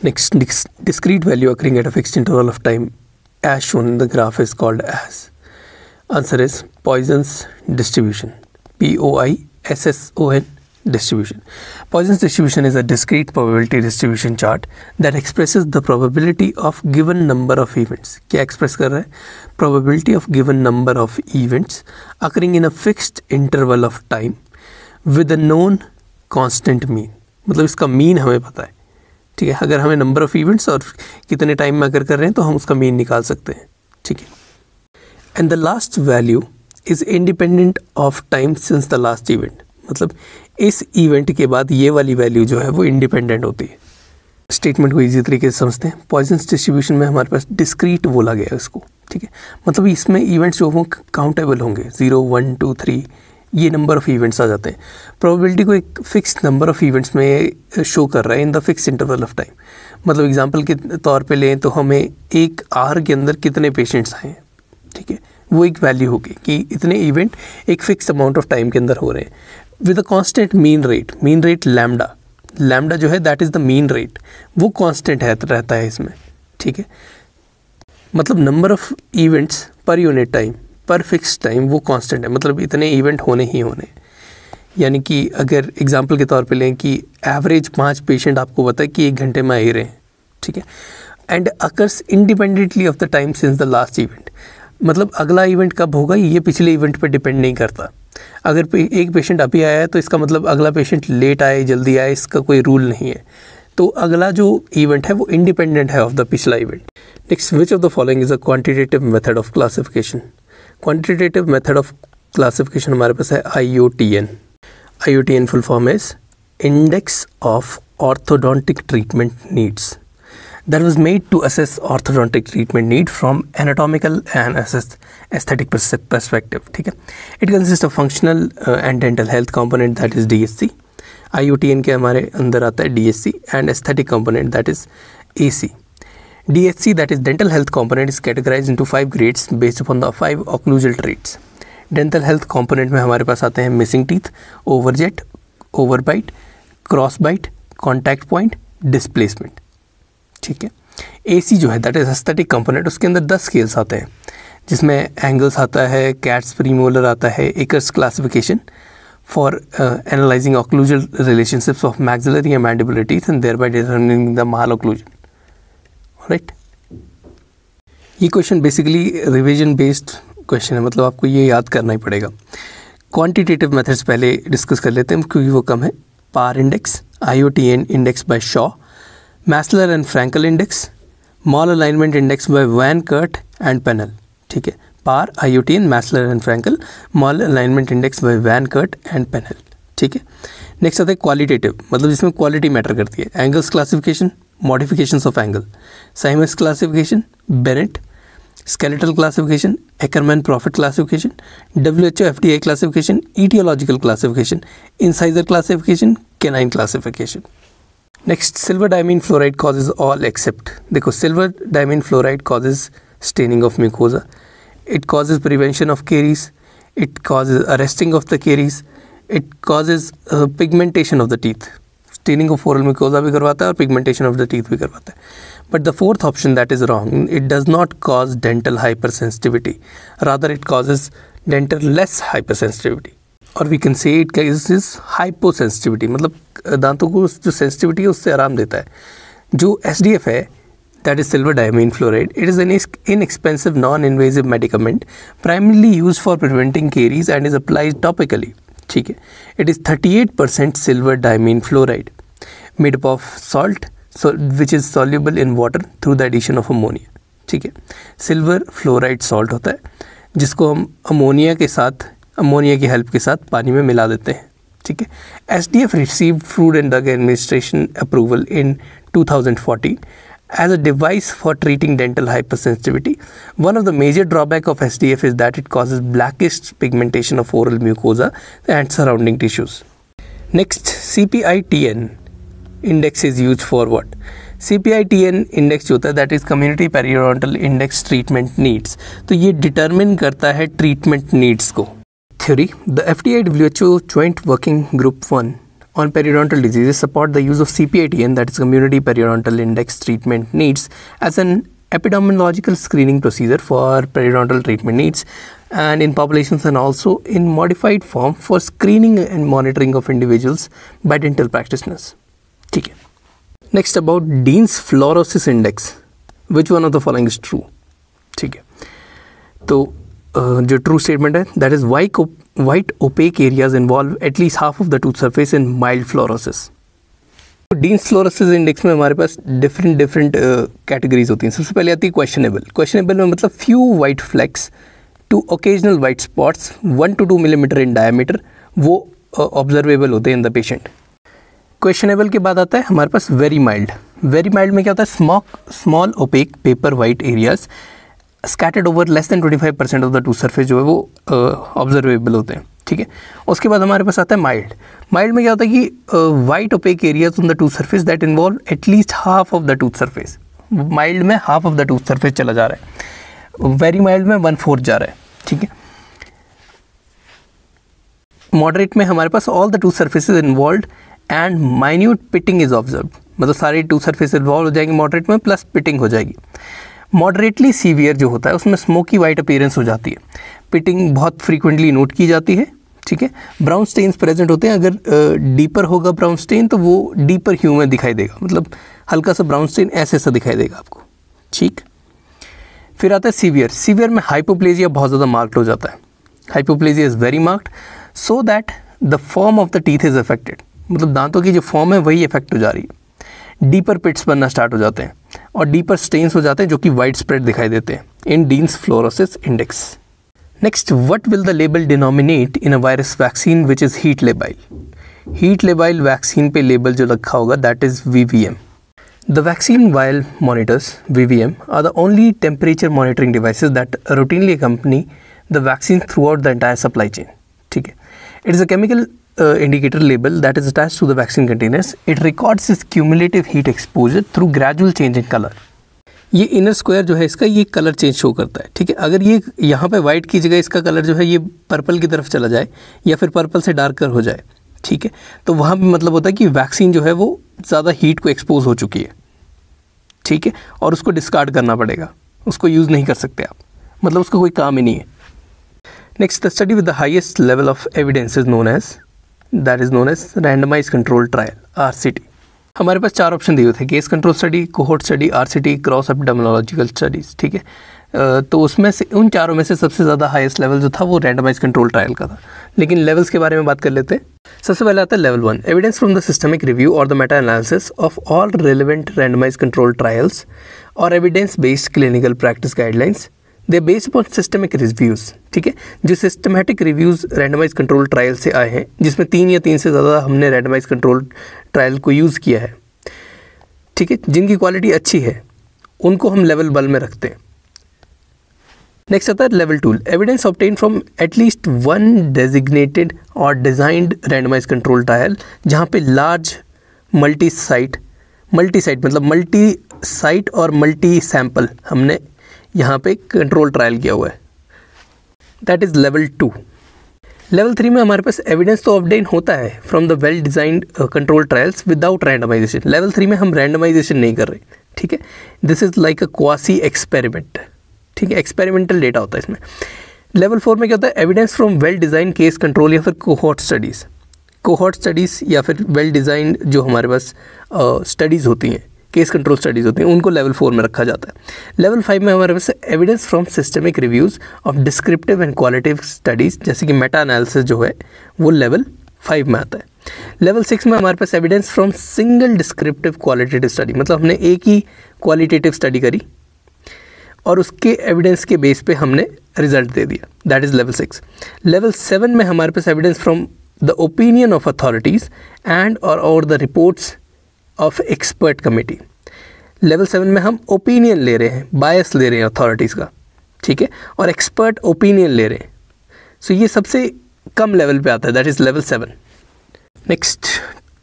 Next, discrete value occurring at a fixed interval of time as shown in the graph is called as. Answer is Poisson's distribution. Poisson distribution. Poisson's distribution is a discrete probability distribution chart that expresses the probability of given number of events. क्या express कर रहा है? Probability of given number of events occurring in a fixed interval of time with a known constant mean. मतलब इसका mean हमें पता है, ठीक है. अगर हमें नंबर ऑफ इवेंट्स और कितने टाइम में अगर कर रहे हैं तो हम उसका मीन निकाल सकते हैं, ठीक है. And the last value is independent of time since the last event. मतलब इस इवेंट के बाद ये वाली वैल्यू जो है वो इंडिपेंडेंट होती है. स्टेटमेंट को इजी तरीके से समझते हैं. पॉइजन्स डिस्ट्रीब्यूशन में हमारे पास डिस्क्रीट बोला गया है इसको, ठीक है. मतलब इसमें इवेंट्स जो वो काउंटेबल होंगे, 0, 1, 2, 3 ये नंबर ऑफ इवेंट्स आ जाते हैं. प्रोबेबिलिटी को एक फिक्स नंबर ऑफ इवेंट्स में शो कर रहा है in the fix interval of time. मतलब एग्जांपल के तौर पे लें तो हमें एक आवर के अंदर कितने पेशेंट्स आए, ठीक है, वो एक वैल्यू होगी कि इतने इवेंट एक फिक्स अमाउंट ऑफ टाइम के अंदर हो रहे हैं with a constant mean rate lambda जो है that is the mean rate, वो कांस्टेंट रहता है इसमें, ठीक है. मतलब number of events per unit time पर फिक्स टाइम वो कांस्टेंट है. मतलब इतने इवेंट होने ही होने. यानी कि अगर एग्जांपल के तौर पे लें कि एवरेज 5 पेशेंट आपको पता है कि 1 घंटे में आ ही रहे हैं, ठीक है. And occurs independently of the time since the last event. मतलब अगला इवेंट कब होगा ये पिछले इवेंट पर डिपेंड नहीं करता. अगर एक पेशेंट अभी आया है तो इसका मतलब अगला पेशेंट लेट आए जल्दी आए इसका कोई रूल नहीं है. तो अगला जो इवेंट है वो इंडिपेंडेंट है ऑफ द पिछला event. Next, which of the following is a quantitative method of classification. Quantitative method of classification हमारे पास है IUTN. IUTN full form is index of orthodontic treatment needs that was made to assess orthodontic treatment need from anatomical and aesthetic perspective, ठीक है. It consists of functional and dental health component that is DSC. IUTN के हमारे अंदर आता है DSC and aesthetic component that is AC. DSC that is dental health component is categorized into 5 grades based upon the 5 occlusal traits. Dental health component में हमारे पास आते हैं missing teeth, overjet, overbite, crossbite, contact point, displacement, ठीक है. AC जो है that is aesthetic component, उसके अंदर 10 स्केल्स आते हैं जिसमें एंगल्स आता है, कैट्स प्रीमोलर आता है, Ackers classification for analysing occlusal relationships of maxillary and mandibular teeth and thereby determining the mal occlusion. Right, ये question basically revision based question है, मतलब आपको ये याद करना ही पड़ेगा. क्वांटिटेटिव मेथड्स पहले डिस्कस कर लेते हैं क्योंकि वो कम है. PAR index, IUTN index by Shaw, Maslach and Frankel index, Mall alignment index by Van Kurt and Pennell, ठीक है. पार, IUTN, Maslach and Frankel, Mall alignment index by Van Kurt and Pennell, ठीक है. नेक्स्ट आता है qualitative, मतलब जिसमें quality matter करती है. Angle's classification, modifications of Angle, Simon's classification, Bennett, skeletal classification, Ackerman Proffit classification, WHO FDA classification, aetiological classification, incisor classification, canine classification. Next, silver diamine fluoride causes all except. देखो, silver diamine fluoride causes staining of mucosa, it causes prevention of caries, it causes arresting of the caries, it causes pigmentation of the teeth. Staining of oral mucosa भी करवाता है और pigmentation of the teeth भी करवाता है. But the fourth option that is wrong, it does not cause dental hypersensitivity, rather it causes dental less hypersensitivity. और we can say it causes hyposensitivity, मतलब दांतों को जो सेंसिटिविटी है उससे आराम देता है. जो SDF है that is silver diamine fluoride, it is an inexpensive non-invasive medicament primarily used for preventing caries and is applied topically, ठीक है. It is 38% silver diamine fluoride made up of salt which is soluble in water through the addition of ammonia, ठीक है. Silver fluoride salt होता है जिसको हम ammonia की help के साथ पानी में मिला देते हैं, ठीक है. SDF received Food and Drug Administration approval in 2014 as a device for treating dental hypersensitivity. One of the major drawbacks of SDF is that it causes blackish pigmentation of oral mucosa and surrounding tissues. Next, CPI-TN index is used for what? CPI-TN index जो होता है that is community periodontal index treatment needs. तो ये determine करता है treatment needs को. Theory, the FDA WHO Joint Working Group 1 on periodontal diseases support the use of CPITN, that is Community Periodontal Index Treatment Needs, as an epidemiological screening procedure for periodontal treatment needs and in populations, and also in modified form for screening and monitoring of individuals by dental practitioners. ठीक है. Next about Dean's fluorosis index. Which one of the following is true? ठीक है. तो जो true statement है, that is white opaque areas involve at least half of the tooth surface in mild fluorosis. Dean's fluorosis index में हमारे पास different categories होती हैं. सबसे पहले आती है क्वेश्चनेबल में मतलब few white flecks to occasional white spots 1 to 2 millimetre in diameter, वो ऑब्जर्वेबल होते हैं इन द पेशेंट. क्वेश्चनेबल के बाद आता है हमारे पास वेरी माइल्ड में क्या होता है, small opaque paper white areas scattered over less than 25% of the tooth surface जो है वो ऑब्जर्वेबल होते हैं. ठीक है. उसके बाद हमारे पास आता है माइल्ड में क्या होता है कि white opaque areas on the tooth surface that involve at least half of the tooth surface. Mild में half of the tooth surface चला जा रहा है, वेरी माइल्ड में 1/4 जा रहा है. ठीक है. मॉडरेट में हमारे पास all the tooth surfaces involve and minute pitting is observe, मतलब सारे टूथ सरफेस इन्वॉल्व हो जाएंगे मॉडरेट में, प्लस पिटिंग हो जाएगी. मॉडरेटली सीवियर जो होता है उसमें स्मोकी वाइट अपीयरेंस हो जाती है, पिटिंग बहुत फ्रीक्वेंटली नोट की जाती है. ठीक है. ब्राउन स्टेन्स प्रेजेंट होते हैं, अगर डीपर होगा ब्राउन स्टेन तो वो डीपर ह्यू में दिखाई देगा, मतलब हल्का सा ब्राउन स्टेन ऐसे सा दिखाई देगा आपको. ठीक. फिर आता है सीवियर में हाइपोप्लेजिया बहुत ज़्यादा मार्क्ड हो जाता है. Hypoplasia is very marked so that the form of the teeth is affected, मतलब दांतों की जो फॉर्म है वही इफेक्ट हो जा रही है. डीपर पिट्स बनना स्टार्ट हो जाते हैं और डीपर स्टेन्स हो जाते हैं जो कि वाइड स्प्रेड दिखाई देते हैं in Dean's fluorosis index. Next, what will the label denominate in a virus vaccine which is heat labile. Heat labile vaccine पे लेबल जो रखा होगा that is VVM. The vaccine vial monitors, VVM, are the only temperature monitoring devices that routinely accompany the vaccine throughout the entire supply chain. ठीक है. It is a chemical indicator label that is attached to the vaccine containers. It records its cumulative heat exposure through gradual change in color. ये inner square जो है इसका ये colour change show करता है. ठीक है. अगर ये यहाँ पे वाइट की जगह इसका कलर जो है ये पर्पल की तरफ चला जाए या फिर पर्पल से डार्कर हो जाए, ठीक है, तो वहाँ पे मतलब होता है कि वैक्सीन जो है वो ज़्यादा हीट को एक्सपोज हो चुकी है. ठीक है. और उसको डिस्कार्ड करना पड़ेगा, उसको यूज़ नहीं कर सकते आप, मतलब उसका कोई काम ही नहीं है. Next, the study with the highest level of evidence is known as randomize control trial, RCT. हमारे पास 4 ऑप्शन दिए थे, case control study, cohort study, RCT, cross epidemiological studies. ठीक है. तो उसमें से उन चारों में से सबसे ज़्यादा हाईएस्ट लेवल जो था वो रैंडमाइज कंट्रोल ट्रायल का था. लेकिन लेवल्स के बारे में बात कर लेते हैं. सबसे पहले आता है level 1, evidence from the systemic review और the meta analysis of all relevant randomize control trials और evidence based clinical practice guidelines. They based upon systemic reviews. ठीक है. जो systematic reviews randomize control trial से आए हैं, जिसमें 3 या 3 से ज़्यादा हमने रैंडमाइज कंट्रोल ट्रायल को यूज़ किया है. ठीक है. जिनकी क्वालिटी अच्छी है उनको हम लेवल 1 में रखते हैं. नेक्स्ट आता है level 2, evidence obtain from at least 1 designated और डिज़ाइंड रैंडमाइज कंट्रोल ट्रायल, जहाँ पे लार्ज मल्टी साइट मतलब मल्टी साइट और मल्टी सैंपल हमने यहाँ पे कंट्रोल ट्रायल किया हुआ है, दैट इज़ लेवल 2. लेवल 3 में हमारे पास एविडेंस तो ऑब्टेन होता है from the well designed control trials without randomization. Level 3 में हम रैंडमाइजेशन नहीं कर रहे. ठीक है. This is like a quasi experiment. ठीक है. एक्सपेरिमेंटल डेटा होता है इसमें. लेवल 4 में क्या होता है, evidence from well design case control या फिर कोहोर्ट स्टडीज़ या फिर वेल डिज़ाइंड जो हमारे पास स्टडीज़ होती हैं, केस कंट्रोल स्टडीज़ होती हैं, उनको लेवल 4 में रखा जाता है. लेवल 5 में हमारे पास evidence from systemic reviews of descriptive and qualitative studies, जैसे कि मेटा एनालिसिस जो है वो लेवल 5 में आता है. लेवल 6 में हमारे पास evidence from single descriptive qualitative study, मतलब हमने एक ही क्वालिटेटिव स्टडी करी और उसके एविडेंस के बेस पे हमने रिजल्ट दे दिया, दैट इज़ लेवल 6. लेवल 7 में हमारे पास evidence from the opinion of authorities and और the reports of expert committee. Level 7 में हम ओपिनियन ले रहे हैं, बायस ले रहे हैं अथॉरिटीज़ का. ठीक है. और एक्सपर्ट ओपिनियन ले रहे हैं. सो ये सबसे कम लेवल पे आता है, that is level 7. Next,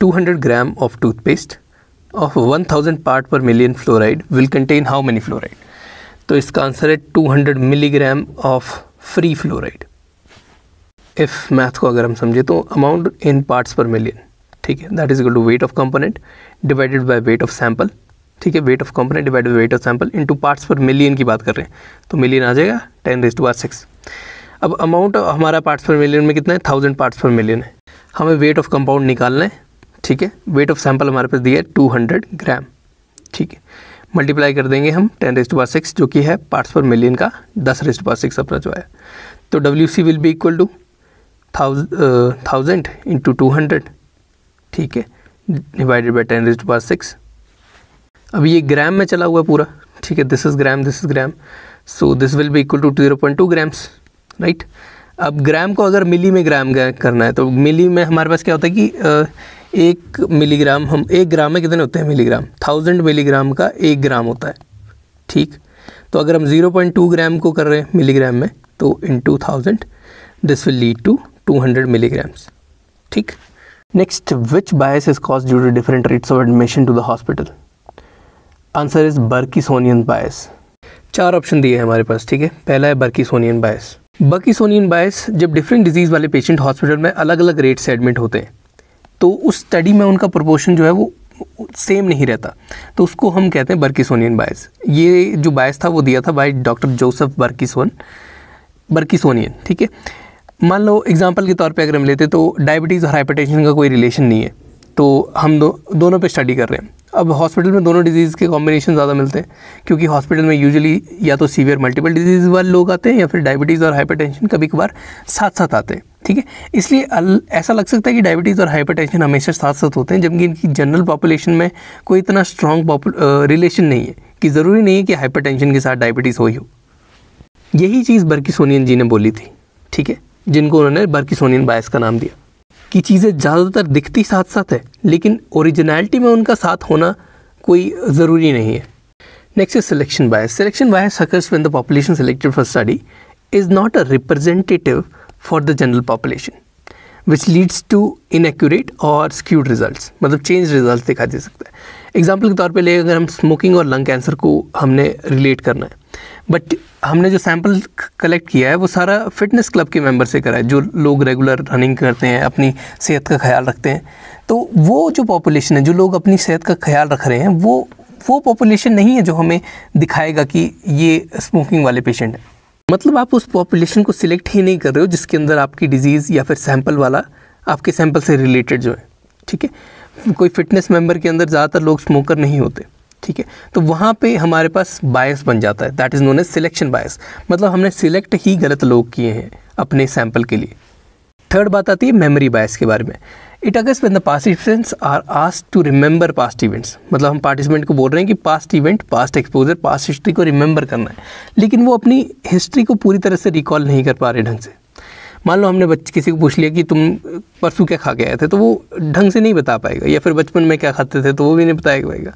200 gram of toothpaste of 1000 part per million fluoride will contain how many fluoride. तो इसका आंसर है 200 milligram of free fluoride. If math को अगर हम समझे तो amount in parts per million, ठीक है, that is equal to weight of component divided by weight of sample, ठीक है, weight of component divided by weight of sample into parts per million की बात कर रहे हैं तो मिलियन आ जाएगा 10⁻⁶। अब अमाउंट हमारा पार्ट्स पर मिलियन में कितना है, 1000 पार्ट्स पर मिलियन है। हमें वेट ऑफ कंपाउंड निकालना है, ठीक है, वेट ऑफ सैंपल हमारे पास दिया है 200 ग्राम, ठीक है, मल्टीप्लाई कर देंगे हम 10⁻⁶ जो कि है पार्ट्स पर मिलियन का 10⁻⁶ अपना जो है, तो WC will be equal to 1000 into 200, ठीक है, डिवाइडेड बाई 10⁻⁶। अब ये ग्राम में चला हुआ है पूरा, ठीक है, this is gram, so this will be equal to 0.2 grams, right. अब ग्राम को अगर मिली में ग्राम करना है तो मिली में हमारे पास क्या होता है कि 1 मिलीग्राम, हम 1 ग्राम में कितने होते हैं मिलीग्राम, 1000 मिलीग्राम का 1 ग्राम होता है, ठीक। तो अगर हम 0.2 ग्राम को कर रहे हैं मिलीग्राम में तो into 1000 this will lead to 200 milligrams, ठीक। Next, which bias is caused due to different rates of admission to the hospital? Answer is Berksonian bias. 4 option दिए हैं हमारे पास, ठीक है। पहला है बर्किसोनियन बायस। बर्किसोनियन बायस, जब डिफरेंट डिजीज़ वाले पेशेंट हॉस्पिटल में अलग अलग रेट से एडमिट होते हैं तो उस स्टडी में उनका प्रोपोर्शन जो है वो सेम नहीं रहता, तो उसको हम कहते हैं बर्किसोनियन बायस। ये जो बायस था वो दिया था बाय डॉक्टर जोसेफ बर्किसोनियन, ठीक है। मान लो एग्जांपल के तौर पे अगर हम लेते तो डायबिटीज़ और हाइपरटेंशन का कोई रिलेशन नहीं है, तो हम दोनों पे स्टडी कर रहे हैं। अब हॉस्पिटल में दोनों डिजीज़ के कॉम्बिनेशन ज़्यादा मिलते हैं क्योंकि हॉस्पिटल में यूजुअली या तो सीवियर मल्टीपल डिजीज़ वाले लोग आते हैं या फिर डायबिटीज़ और हाइपरटेंशन कभी कभार साथ साथ आते हैं, ठीक है। इसलिए ऐसा लग सकता है कि डायबिटीज़ और हाइपरटेंशन हमेशा साथ साथ होते हैं, जबकि इनकी जनरल पॉपुलेशन में कोई इतना स्ट्रॉन्ग रिलेशन नहीं है कि ज़रूरी नहीं है कि हाइपरटेंशन के साथ डायबिटीज़ हो ही हो। यही चीज़ बर्किसोनियन जी ने बोली थी, ठीक है, जिनको उन्होंने बर्किसोनियन बायस का नाम दिया कि चीज़ें ज़्यादातर दिखती साथ साथ है लेकिन ओरिजिनलिटी में उनका साथ होना कोई ज़रूरी नहीं है। Next is selection bias. Selection bias occurs when the population selected for study is not a representative for the general population, which leads to inaccurate or skewed results, मतलब चेंज रिजल्ट दिखा जा सकता है। एग्जाम्पल के तौर पे ले अगर हम स्मोकिंग और लंग कैंसर को हमने रिलेट करना है, बट हमने जो सैंपल कलेक्ट किया है वो सारा फिटनेस क्लब के मेंबर से करा है, जो लोग रेगुलर रनिंग करते हैं, अपनी सेहत का ख्याल रखते हैं। तो वो जो पॉपुलेशन है, जो लोग अपनी सेहत का ख्याल रख रहे हैं, वो पॉपुलेशन नहीं है जो हमें दिखाएगा कि ये स्मोकिंग वाले पेशेंट हैं। मतलब आप उस पॉपुलेशन को सिलेक्ट ही नहीं कर रहे हो जिसके अंदर आपकी डिजीज़ या फिर सैंपल वाला आपके सैंपल से रिलेटेड जो है, ठीक है। कोई फिटनेस मेंबर के अंदर ज़्यादातर लोग स्मोकर नहीं होते, ठीक है, तो वहाँ पे हमारे पास बायस बन जाता है, that is known as selection bias. मतलब हमने सिलेक्ट ही गलत लोग किए हैं अपने सैंपल के लिए। थर्ड बात आती है मेमोरी बायस के बारे में। It occurs when the participants are asked to remember past events, मतलब हम पार्टिसिपेंट को बोल रहे हैं कि past event, past exposure, past history को रिमेंबर करना है, लेकिन वो अपनी हिस्ट्री को पूरी तरह से रिकॉल नहीं कर पा रहे ढंग से। मान लो हमने किसी को पूछ लिया कि तुम परसों क्या खा के आए थे, तो वो ढंग से नहीं बता पाएगा, या फिर बचपन में क्या खाते थे तो वो भी नहीं बता पाएगा।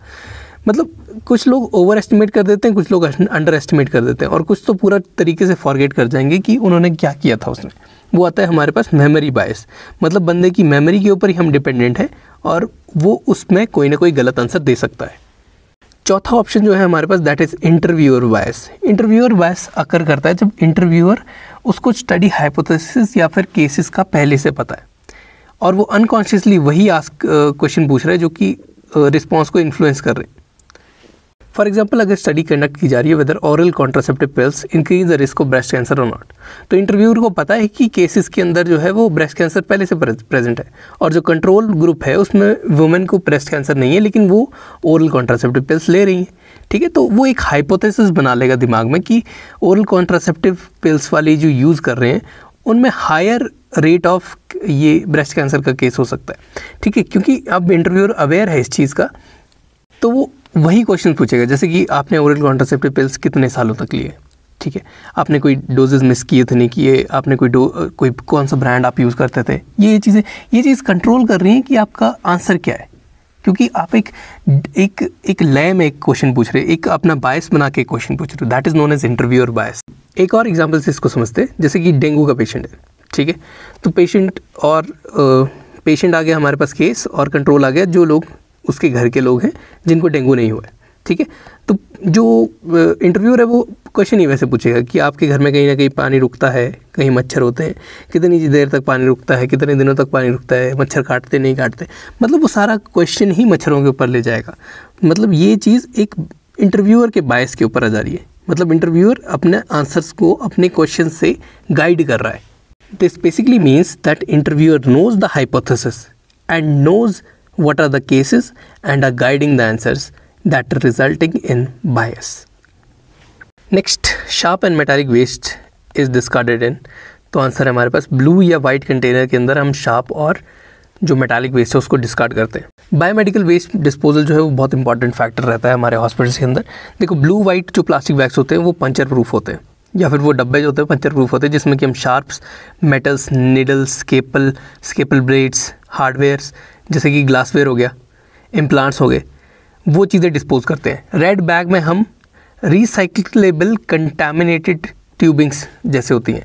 मतलब कुछ लोग ओवर एस्टिमेट कर देते हैं, कुछ लोग अंडर एस्टिमेट कर देते हैं, और कुछ तो पूरा तरीके से फॉरगेट कर जाएंगे कि उन्होंने क्या किया था उसमें। वो आता है हमारे पास मेमोरी बायस, मतलब बंदे की मेमोरी के ऊपर ही हम डिपेंडेंट है और वो उसमें कोई ना कोई गलत आंसर दे सकता है। चौथा ऑप्शन जो है हमारे पास, that is interviewer bias. Interviewer bias occur करता है जब इंटरव्यूअर उसको स्टडी हाइपोथेसिस या फिर केसेस का पहले से पता है और वो अनकॉन्शियसली वही क्वेश्चन पूछ रहा है जो कि रिस्पॉन्स को इन्फ्लुएंस कर रहे हैं। फॉर एग्जाम्पल, अगर स्टडी कंडक्ट की जा रही है whether oral contraceptive pills increase the risk of breast cancer और नॉट, तो इंटरव्यूअर को पता है कि केसेस के अंदर जो है वो ब्रेस्ट कैंसर पहले से प्रेजेंट है, और जो कंट्रोल ग्रुप है उसमें वुमेन को ब्रेस्ट कैंसर नहीं है लेकिन वो ओरल कॉन्ट्रासेप्टिव पिल्स ले रही हैं, ठीक है। तो वो एक हाइपोथेसिस बना लेगा दिमाग में कि ओरल कॉन्ट्रासेप्टिव पिल्स वाली जो यूज़ कर रहे हैं उनमें हायर रेट ऑफ ये ब्रेस्ट कैंसर का केस हो सकता है, ठीक है। क्योंकि अब इंटरव्यूअर अवेयर है इस चीज़ का, तो वो वही क्वेश्चन पूछेगा, जैसे कि आपने ओरल कॉन्ट्रासेप्टिव पिल्स कितने सालों तक लिए, ठीक है, आपने कोई डोजेज मिस किए थे नहीं किए, आपने कोई कौन सा ब्रांड आप यूज़ करते थे, ये चीज़ कंट्रोल कर रही हैं कि आपका आंसर क्या है। क्योंकि आप एक लय में एक क्वेश्चन पूछ रहे, एक अपना बायस बना के क्वेश्चन पूछ रहे, that is known as interviewer bias. एक और एग्जाम्पल से इसको समझते हैं, जैसे कि डेंगू का पेशेंट है, ठीक है, तो पेशेंट आ गया हमारे पास केस और कंट्रोल आ गया जो लोग उसके घर के लोग हैं जिनको डेंगू नहीं हुआ है, ठीक है। तो जो इंटरव्यूअर है वो क्वेश्चन ही वैसे पूछेगा कि आपके घर में कहीं ना कहीं पानी रुकता है, कहीं मच्छर होते हैं, कितनी देर तक पानी रुकता है, कितने दिनों तक पानी रुकता है, मच्छर काटते नहीं काटते, मतलब वो सारा क्वेश्चन ही मच्छरों के ऊपर ले जाएगा। मतलब ये चीज़ एक इंटरव्यूअर के बायस के ऊपर आ जा रही है, मतलब इंटरव्यूअर अपने आंसर्स को अपने क्वेश्चन से गाइड कर रहा है। This basically means that interviewer knows the hypothesis and knows what are the cases and are guiding the answers that are resulting in bias. Next, sharp and metallic waste is discarded in, तो answer है हमारे पास blue या white container के अंदर हम sharp और जो metallic waste है उसको डिस्कार्ड करते हैं। बायोमेडिकल वेस्ट डिस्पोजल जो है वो बहुत इंपॉर्टेंट फैक्टर रहता है हमारे हॉस्पिटल्स के अंदर। देखो ब्लू वाइट जो प्लास्टिक बैग्स होते हैं वो पंचर प्रूफ होते हैं, या फिर वो डब्बे जो होते हैं पंचर प्रूफ होते हैं, जिसमें कि हम sharps, metals, needles, scalpel blades, hardwares जैसे कि ग्लासवेयर हो गया, इम्प्लांट्स हो गए, वो चीज़ें डिस्पोज करते हैं। रेड बैग में हम रिसाइक्लेबल कंटामिनेटेड ट्यूबिंग्स जैसे होती हैं,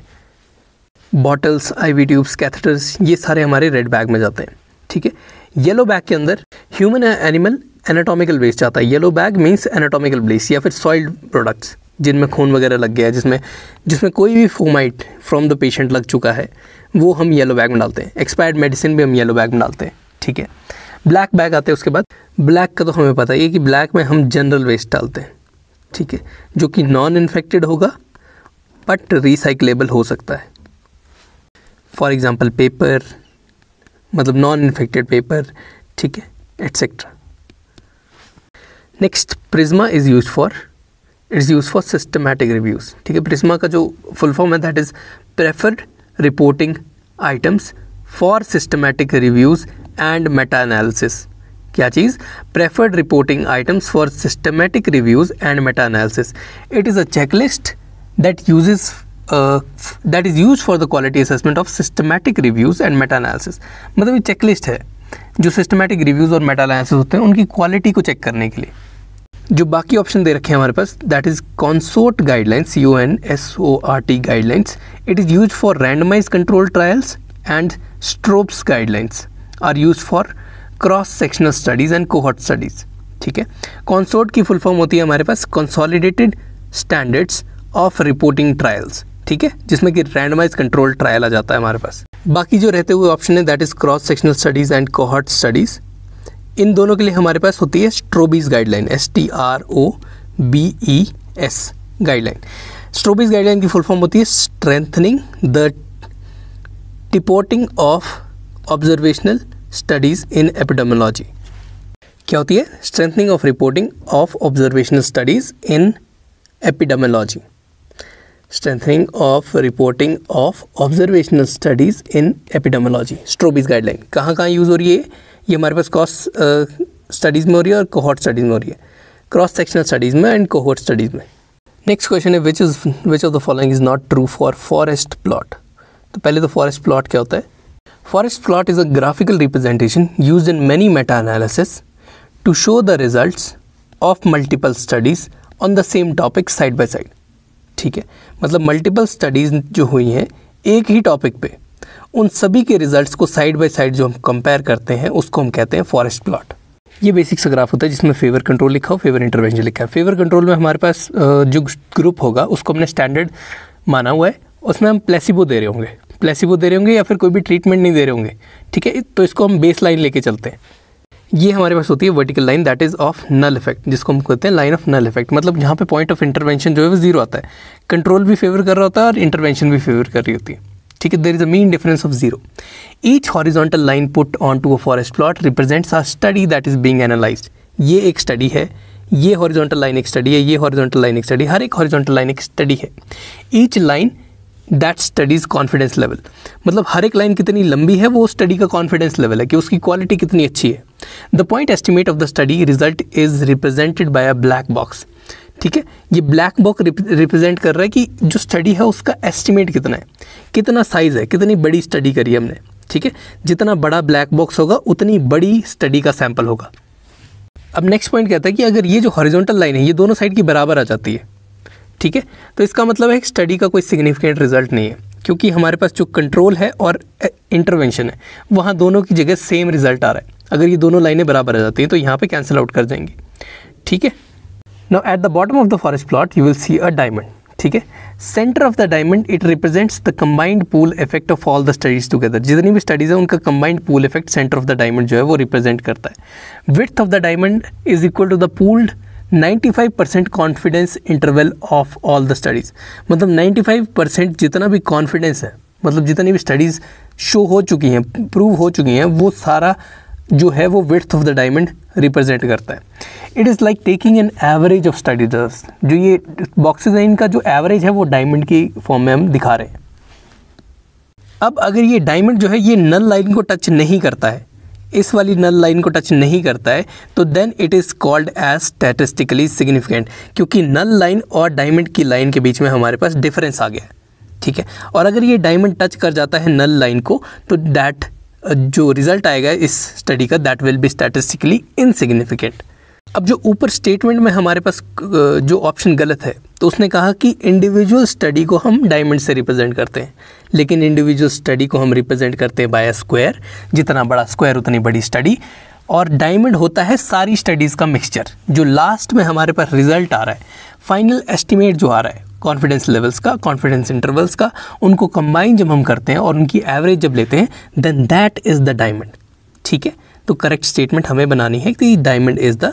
बॉटल्स, आईवी ट्यूब्स, कैथेटर्स, ये सारे हमारे रेड बैग में जाते हैं। ठीक है। येलो बैग के अंदर ह्यूमन एनिमल एनाटॉमिकल वेस्ट जाता है। Yellow bag means anatomical waste या फिर सॉइल्ड प्रोडक्ट्स जिनमें खून वगैरह लग गया है, जिसमें कोई भी फोमाइट फ्रॉम द पेशेंट लग चुका है, वो हम येलो बैग में डालते हैं। एक्सपायर्ड मेडिसिन भी हम येलो बैग में डालते हैं। ठीक है। ब्लैक बैग आते हैं उसके बाद। ब्लैक का तो हमें पता ही है कि ब्लैक में हम जनरल वेस्ट डालते हैं। ठीक है, जो कि नॉन इन्फेक्टेड होगा बट रिसाइक्लेबल हो सकता है। फॉर एग्जांपल पेपर, मतलब नॉन इन्फेक्टेड पेपर, ठीक है, etcetera. Next, PRISMA is use for systematic reviews. ठीक है, प्रिज्मा का जो फुल फॉर्म है that is preferred reporting items for systematic reviews and meta analysis. क्या चीज़? Preferred reporting items for systematic reviews and meta analysis. It is a checklist that is use for the quality assessment of systematic reviews and meta analysis. मतलब ये checklist है जो systematic reviews और Meta analysis होते हैं उनकी quality को check करने के लिए। जो बाकी ऑप्शन दे रखे हैं हमारे पास that is CONSORT guidelines, CONSORT guidelines. It is use for randomize control trials and STROBES guidelines are use for cross sectional studies and cohort studies. ठीक है। कॉन्सोर्ट की फुल फॉर्म होती है हमारे पास consolidated standards of reporting trials. ठीक है, जिसमें कि रैंडमाइज कंट्रोल ट्रायल आ जाता है हमारे पास। बाकी जो रहते हुए ऑप्शन है that is cross sectional studies and cohort studies. इन दोनों के लिए हमारे पास होती है STROBES guideline, STROBES guideline. STROBES guideline की फुल फॉर्म होती है strengthening the reporting of observational studies in epidemiology. क्या होती है? Strengthening of reporting of observational studies in epidemiology. Strengthening of reporting of observational studies in epidemiology. STROBES guideline कहाँ use हो रही है? ये हमारे पास क्रॉस स्टडीज़ में हो रही है और कोहॉर्ट स्टडीज़ में हो रही है, क्रॉस सेक्शनल स्टडीज़ में एंड कोहॉर्ट स्टडीज़ में। नेक्स्ट क्वेश्चन है which of the following is not true for forest plot. तो पहले तो फॉरेस्ट प्लॉट क्या होता है? Forest plot is a graphical representation used in many meta analysis to show the results of multiple studies on the same topic side by side. ठीक है, मतलब multiple studies जो हुई हैं एक ही टॉपिक पे, उन सभी के रिजल्ट्स को साइड बाय साइड जो हम कंपेयर करते हैं उसको हम कहते हैं फॉरेस्ट प्लॉट। ये बेसिक सा ग्राफ होता है जिसमें फेवर कंट्रोल लिखा हो, फेवर इंटरवेंशन लिखा है। फेवर कंट्रोल में हमारे पास जो ग्रुप होगा उसको हमने स्टैंडर्ड माना हुआ है, उसमें हम प्लेसिबो दे रहे होंगे या फिर कोई भी ट्रीटमेंट नहीं दे रहे होंगे। ठीक है, तो इसको हम बेस लाइन लेके चलते हैं। ये हमारे पास होती है vertical line that is of null effect, जिसको हम कहते हैं लाइन ऑफ नल इफेक्ट। मतलब यहाँ पे पॉइंट ऑफ इंटरवेंशन जो है वो जीरो आता है, कंट्रोल भी फेवर कर रहा होता है और इंटरवेंशन भी फेवर कर रही होती है। ठीक है, there is a mean difference of zero. Each horizontal line put on to a forest plot represents a study that is being analysed. ये एक स्टडी है, ये हॉरिजॉन्टल लाइन एक स्टडी है, ये हॉरिजॉन्टल लाइन एक स्टडी, हर एक हॉरिजॉन्टल लाइन एक स्टडी है। Each line that studies confidence level, मतलब हर एक लाइन कितनी लंबी है वो स्टडी का कॉन्फिडेंस लेवल है कि उसकी क्वालिटी कितनी अच्छी है। The point estimate of the study result is represented by a black box. ठीक है, ये ब्लैक बॉक्स रिप्रेजेंट कर रहा है कि जो स्टडी है उसका एस्टिमेट कितना है, कितना साइज़ है, कितनी बड़ी स्टडी करी है हमने। ठीक है, जितना बड़ा ब्लैक बॉक्स होगा उतनी बड़ी स्टडी का सैंपल होगा। अब नेक्स्ट पॉइंट कहता है कि अगर ये जो हॉरिजॉन्टल लाइन है ये दोनों साइड की बराबर आ जाती है, ठीक है, तो इसका मतलब है स्टडी का कोई सिग्निफिकेंट रिजल्ट नहीं है, क्योंकि हमारे पास जो कंट्रोल है और इंटरवेंशन है वहाँ दोनों की जगह सेम रिजल्ट आ रहा है। अगर ये दोनों लाइनें बराबर आ जाती हैं तो यहाँ पे कैंसिल आउट कर जाएंगी। ठीक है, now at the bottom of the forest plot you will see a diamond, ठीक है। Centre of the diamond it represents the combined pool effect of all the studies together. जितनी भी स्टडीज है उनका combined pool effect centre of the diamond जो है वो represent करता है। Width of the diamond is equal to the pooled 95% confidence interval of all the studies. मतलब 95% जितना भी कॉन्फिडेंस है, मतलब जितनी भी स्टडीज़ शो हो चुकी हैं, प्रूव हो चुकी हैं, वो सारा जो है वो width of the diamond represent करता है। It is like taking an average of studies. जो ये बॉक्सेस हैं इनका जो एवरेज है वो डायमंड की फॉर्म में हम दिखा रहे हैं। अब अगर ये डायमंड जो है ये नल लाइन को टच नहीं करता है, इस वाली नल लाइन को टच नहीं करता है, तो then it is called as statistically significant, क्योंकि नल लाइन और डायमंड की लाइन के बीच में हमारे पास डिफरेंस आ गया है, ठीक है। और अगर ये डायमंड टच कर जाता है नल लाइन को, तो दैट जो रिजल्ट आएगा इस स्टडी का that will be statistically insignificant. अब जो ऊपर स्टेटमेंट में हमारे पास जो ऑप्शन गलत है, तो उसने कहा कि इंडिविजुअल स्टडी को हम डायमंड से रिप्रेजेंट करते हैं, लेकिन इंडिविजुअल स्टडी को हम रिप्रेजेंट करते हैं बाय अ स्क्वायर। जितना बड़ा स्क्वायर उतनी बड़ी स्टडी। और डायमंड होता है सारी स्टडीज़ का मिक्सचर। जो लास्ट में हमारे पास रिजल्ट आ रहा है, फाइनल एस्टिमेट जो आ रहा है कॉन्फिडेंस लेवल्स का, कॉन्फिडेंस इंटरवल्स का, उनको कंबाइन जब हम करते हैं और उनकी एवरेज जब लेते हैं, then that is the diamond, ठीक है। तो करेक्ट स्टेटमेंट हमें बनानी है कि diamond is the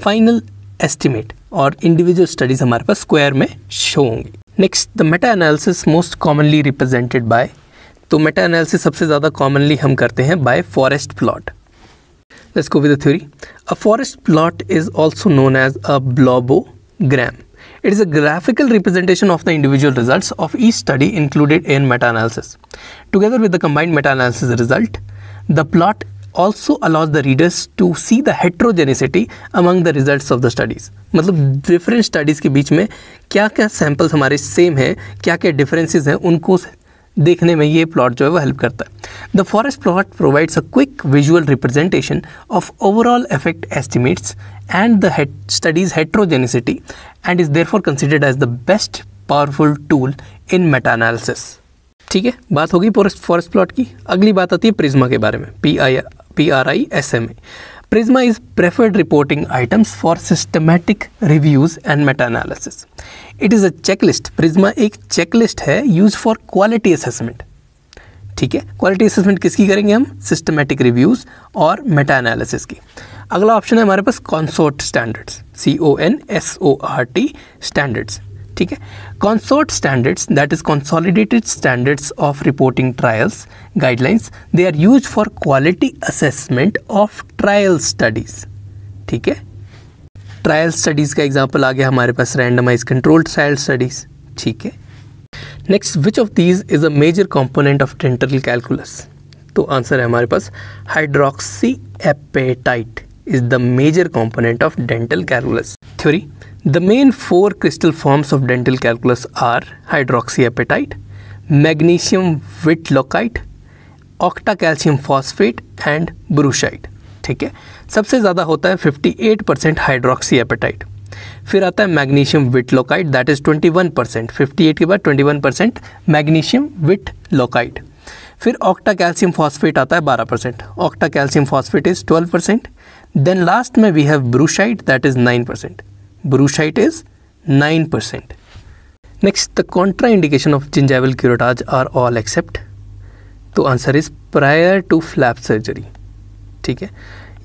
final estimate और इंडिविजुअल स्टडीज़ हमारे पास स्क्वायर में शो होंगी। Next, the meta analysis most commonly represented by. तो मेटा एनालिसिस सबसे ज़्यादा कॉमनली हम करते हैं by forest plot. Let's go with the theory. A forest plot is also known as a blobbogram. It is a graphical representation of the individual results of each study included in meta-analysis. Together with the combined meta-analysis result, the plot also allows the readers to see the heterogeneity among the results of the studies. मतलब different studies के बीच में क्या क्या samples हमारे same हैं, क्या क्या differences हैं, उनको देखने में ये प्लॉट जो है वो हेल्प करता है। The forest plot provides a quick visual representation of overall effect estimates and the studies heterogeneity and is therefore considered as the best powerful tool in meta analysis. ठीक है, बात होगी फॉरेस्ट प्लॉट की। अगली बात आती है प्रिज्मा के बारे में, PRISMA. Prisma is preferred reporting items for systematic reviews and meta-analysis. It is a checklist. Prisma एक checklist है used for quality assessment. ठीक है, quality assessment किसकी करेंगे हम? Systematic reviews और meta-analysis की। अगला ऑप्शन है हमारे पास consort standards, CONSORT standards. ठीक है, consort standards, that is consolidated standards of reporting trials guidelines, they are used for quality assessment of trial studies. ठीक है, ट्रायल स्टडीज़ का एग्जांपल आ गया हमारे पास रैंडमाइज कंट्रोल्ड ट्रायल स्टडीज़। ठीक है, next, which of these is a major component of dental calculus? तो आंसर है हमारे पास hydroxyapatite is the major component of dental calculus. Theory: the main four crystal forms of dental calculus are hydroxyapatite, magnesium whitlockite, octacalcium phosphate and brucite. ठीक है, सबसे ज़्यादा होता है 58% हाइड्रोक्सीएपेटाइट, फिर आता है मैग्नीशियम विटलोकाइट, दैट इज़ 21%, 58 के बाद 21% मैग्नीशियम विटलोकाइट, फिर ऑक्टा कैल्शियम फॉस्फेट आता है 12%, octacalcium phosphate is 12%, then last में we have brushite that is 9%, brushite is 9%. Next, the contraindication of gingival curettage are all except. तो answer is prior to flap surgery. ठीक है,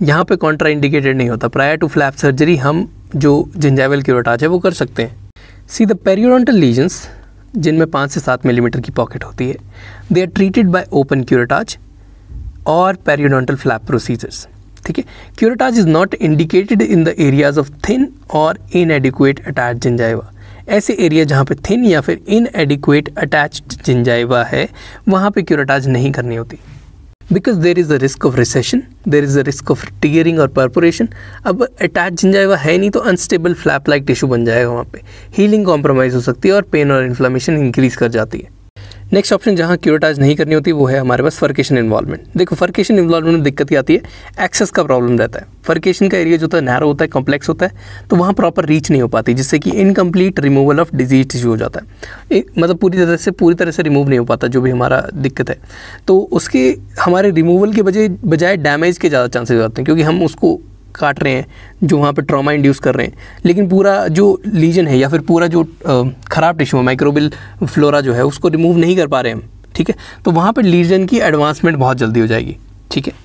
यहाँ पे Contra indicated नहीं होता. Prior to flap surgery हम जो जिंजाइवल क्यूरेटाज है वो कर सकते हैं. सी द पेरियोडोंटल लीजन्स जिनमें 5 से 7 मिलीमीटर की पॉकेट होती है, they are treated by open curettage और पेरियोडोंटल फ्लैप प्रोसीजर्स. ठीक है, curettage is not indicated in the areas of thin और इनएडिक्वेट अटैच्ड जिंजाइवा. ऐसे एरिया जहाँ पे थिन या फिर इनएडिक्वेट अटैच्ड जिंजाइवा है वहाँ पे क्यूरेटाज नहीं करनी होती, because there is a risk of recession, there is a risk of tearing और परपोरेशन. अब अटैच जिंजाइवा है नहीं तो अनस्टेबल फ्लैप लाइक टिश्यू बन जाएगा, वहाँ पे हीलिंग कॉम्प्रोमाइज़ हो सकती है और पेन और इन्फ्लेमेशन इंक्रीज़ कर जाती है. नेक्स्ट ऑप्शन जहाँ क्यूरेटाज नहीं करनी होती वो है हमारे पास फर्केशन इन्वॉल्वमेंट. देखो फर्केशन इन्वॉल्वमेंट में दिक्कत ही आती है, एक्सेस का प्रॉब्लम रहता है. फर्केशन का एरिया जो होता है नैरो होता है, कॉम्प्लेक्स होता है, तो वहाँ प्रॉपर रीच नहीं हो पाती, जिससे कि incomplete removal of disease tissue हो जाता है. मतलब पूरी तरह से रिमूव नहीं हो पाता जो भी हमारा दिक्कत है. तो उसके हमारे रिमूवल के बजाय डैमेज के ज़्यादा चांसेस होते हैं, क्योंकि हम उसको काट रहे हैं, जो वहाँ पे ट्रॉमा इंड्यूस कर रहे हैं, लेकिन पूरा जो लीजन है या फिर पूरा जो ख़राब टिश्यू है, माइक्रोबियल फ्लोरा जो है, उसको रिमूव नहीं कर पा रहे हम, ठीक है, तो वहाँ पे लीजन की एडवांसमेंट बहुत जल्दी हो जाएगी, ठीक है।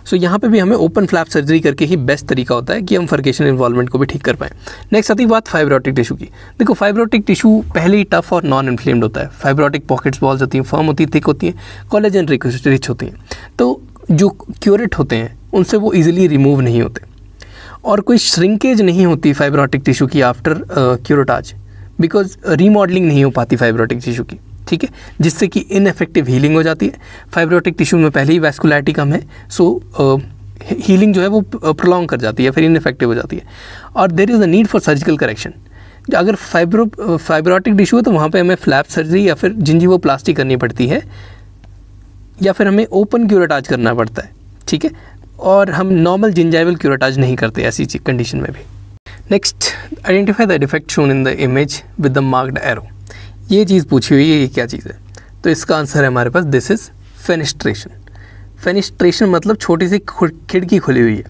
सो यहाँ पे भी हमें ओपन फ्लैप सर्जरी करके ही बेस्ट तरीका होता है कि हम फर्केशन इन्वॉल्वमेंट को भी ठीक कर पाएँ। नेक्स्ट आती बात फाइब्रोटिक टिश्यू की। देखो फाइब्रोटिक टिश्यू पहले ही टफ और नॉन इन्फ्लेम्ड होता है। फाइब्रोटिक पॉकेट्स वॉल्स होती हैं, फर्म होती है, थिक होती हैं, कोलेजन रिच होती हैं, तो जो क्यूरेट होते हैं उनसे वो ईजिली रिमूव नहीं होते, और कोई श्रिंकेज नहीं होती फाइब्रोटिक टिश्यू की आफ्टर क्यूरोटाज, बिकॉज रीमॉडलिंग नहीं हो पाती फाइब्रोटिक टिश्यू की, ठीक है, जिससे कि इनएफेक्टिव हीलिंग हो जाती है। फाइब्रोटिक टिश्यू में पहले ही वैस्कुलैरिटी कम है, सो हीलिंग जो है वो प्रोलॉन्ग कर जाती है, फिर इनएफेक्टिव हो जाती है, और there is a need for surgical correction. अगर फाइब्रोटिक टिश्यू है तो वहाँ पे हमें फ्लैप सर्जरी या फिर जिंजिवोप्लास्टी करनी पड़ती है, या फिर हमें ओपन क्यूरेटाज करना पड़ता है, ठीक है, और हम नॉर्मल जिंजाइवल क्यूरेटाज नहीं करते ऐसी कंडीशन में भी। Next, identify the defect shown in the image with the marked arrow. ये चीज़ पूछी हुई है, ये क्या चीज़ है, तो इसका आंसर है हमारे पास दिस इज़ फेनिस्ट्रेशन। फेनिस्ट्रेशन मतलब छोटी सी खिड़की खुली हुई है,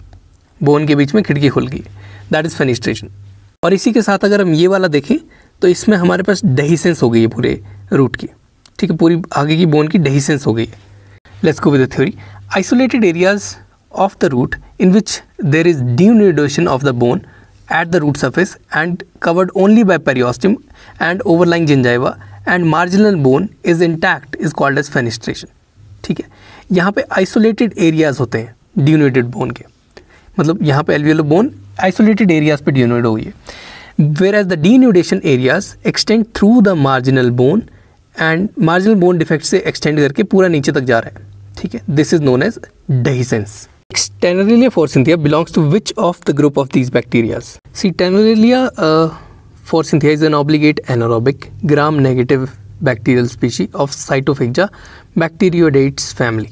बोन के बीच में खिड़की खुल गई, दैट इज़ फेनिस्ट्रेशन। और इसी के साथ अगर हम ये वाला देखें तो इसमें हमारे पास डेहिसेंस हो गई है पूरे रूट की, ठीक है, पूरी आगे की बोन की डेहिसेंस हो गई है। Let's go with the theory. Isolated areas of the root in which there is denudation of the bone at the root surface and covered only by periosteum and overlying gingiva and marginal bone is intact is called as fenestration, ठीक है। यहाँ पे isolated areas होते हैं denuded bone के, मतलब यहाँ पे एल्वियोलर बोन आइसोलेटेड एरियाज पे denuded हो गई है, whereas the denudation areas extend through the marginal bone and marginal bone defect से extend करके पूरा नीचे तक जा रहा है, ठीक है। This is known as dehiscence. Tenerilia forsythia belongs to which of the group of these bacteria? See, Tenerilia forsythia is an obligate anaerobic gram-negative bacterial species of Cytophagia bacteroidetes family.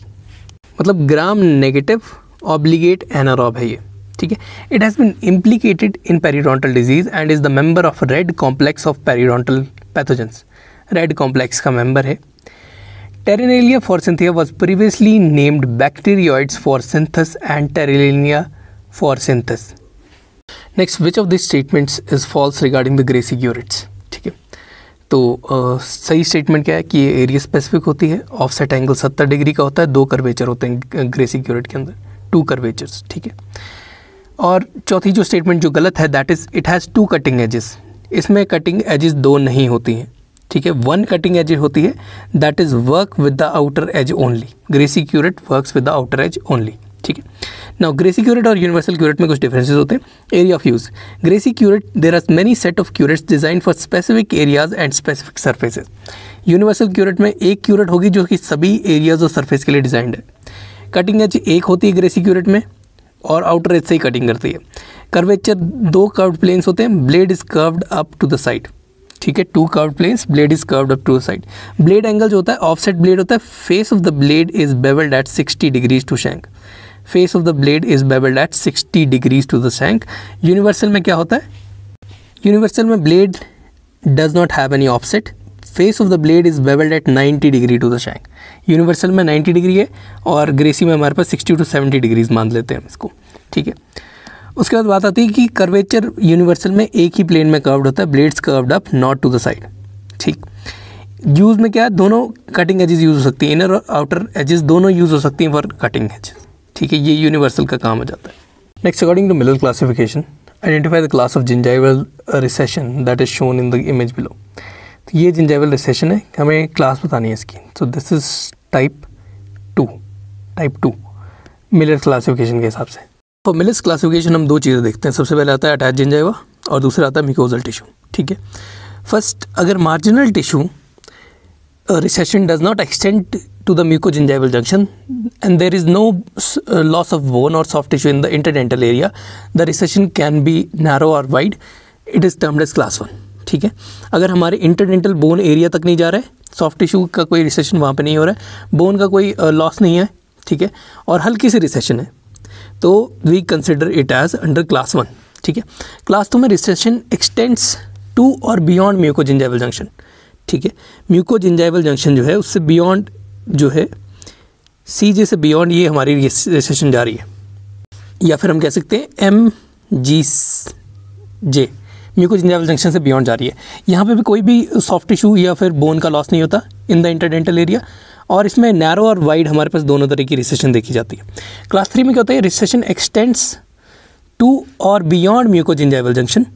मतलब ग्राम नेगेटिव ऑब्लिगेट एनारोब है ये, ठीक है। It has been implicated in periodontal disease and is the member of red complex of periodontal pathogens. Red complex का member है। Terranelia forsythia was previously named Bacteroides forsythus and Terranelia forsythus. Next, which of these statements is false regarding the Gracie curates? ठीक है, तो सही statement क्या है कि ये एरिया स्पेसिफिक होती है, ऑफसेट एंगल 70 डिग्री का होता है, 2 कर्वेचर होते हैं ग्रेसी क्यूरेट के अंदर, 2 कर्वेचर्स, ठीक है। और चौथी जो स्टेटमेंट जो गलत है, that is it has 2 cutting edges. इसमें कटिंग एजेस 2 नहीं होती हैं, ठीक है, 1 कटिंग एज होती है, that is work with the outer edge only. Gracey curette works with the outer edge only, ठीक है। नाउ ग्रेसी क्यूरेट और यूनिवर्सल क्यूरेट में कुछ डिफरेंसेस होते हैं। Area of use, Gracey curette there are many set of curettes design for specific areas and specific surfaces. Universal curette में एक curate होगी जो कि सभी एरियाज और सर्फेस के लिए डिजाइंड है। कटिंग एज एक होती है ग्रेसी क्यूरेट में, और आउटर एज से ही कटिंग करती है। कर्वेचर 2 कर्व्ड प्लेन्स होते हैं, blade is curved up to the side, ठीक है, 2 curved planes, blade is curved up to the side. Blade angle जो होता है ऑफसेट ब्लेड होता है, face of the blade is bevelled at 60 degrees to shank. Face of the blade is bevelled at 60 degrees to the shank. Universal में क्या होता है, universal में blade does not have any offset, face of the blade is bevelled at 90 degree to the shank. Universal में 90 degree है और ग्रेसी में हमारे पास 60 टू 70 डिग्रीज मान लेते हैं इसको, ठीक है। उसके बाद बात आती है कि कर्वेचर यूनिवर्सल में एक ही प्लेन में कर्व्ड होता है, blades curved up not to the side, ठीक। यूज़ में क्या है, दोनों कटिंग एजेस यूज़ हो सकती हैं, इनर और आउटर एजेस दोनों यूज़ हो सकती हैं फॉर कटिंग एजेस, ठीक है, ये यूनिवर्सल का काम हो जाता है। Next, according to Miller classification, identify the class of gingival recession that is shown in the image below. तो ये जिंजाइवल रिसेशन है, हमें क्लास बतानी है इसकी। सो this is type 2 Miller classification के हिसाब से। फॉर मिलर्स क्लासिफिकेशन हम 2 चीज़ें देखते हैं। सबसे पहले आता है अटैच जिंजाइवा और दूसरा आता है म्यूकोजल टिश्यू, ठीक है। फर्स्ट, अगर marginal tissue recession does not extend to the mucogingival junction and there is no loss of bone और soft tissue in the interdental area, the recession can be narrow और wide, it is termed as class 1, ठीक है। अगर हमारे interdental bone area तक नहीं जा रहा है, सॉफ्ट टिश्यू का कोई रिसेशन वहाँ पे नहीं हो रहा है, बोन का कोई लॉस नहीं है, ठीक है, और हल्की सी रिसेशन है, तो we consider it as under class 1, ठीक है। क्लास 2 में रिसेशन एक्सटेंड्स टू और बियॉन्ड म्यूकोजिंजाइवल जंक्शन, ठीक है। म्यूकोजिंजाइवल जंक्शन जो है उससे बियॉन्ड जो है, सीजे से बियॉन्ड ये हमारी रिसेशन जा रही है, या फिर हम कह सकते हैं MGJ, म्यूकोजिंजाइवल जंक्शन से बियॉन्ड जा रही है। यहाँ पे भी कोई भी सॉफ्ट टिश्यू या फिर बोन का लॉस नहीं होता इन द इंटरडेंटल एरिया, और इसमें नैरो और वाइड हमारे पास दोनों तरह की रिसेशन देखी जाती है। क्लास 3 में क्या होता है, रिसेशन एक्सटेंड्स टू और beyond mucogingival junction,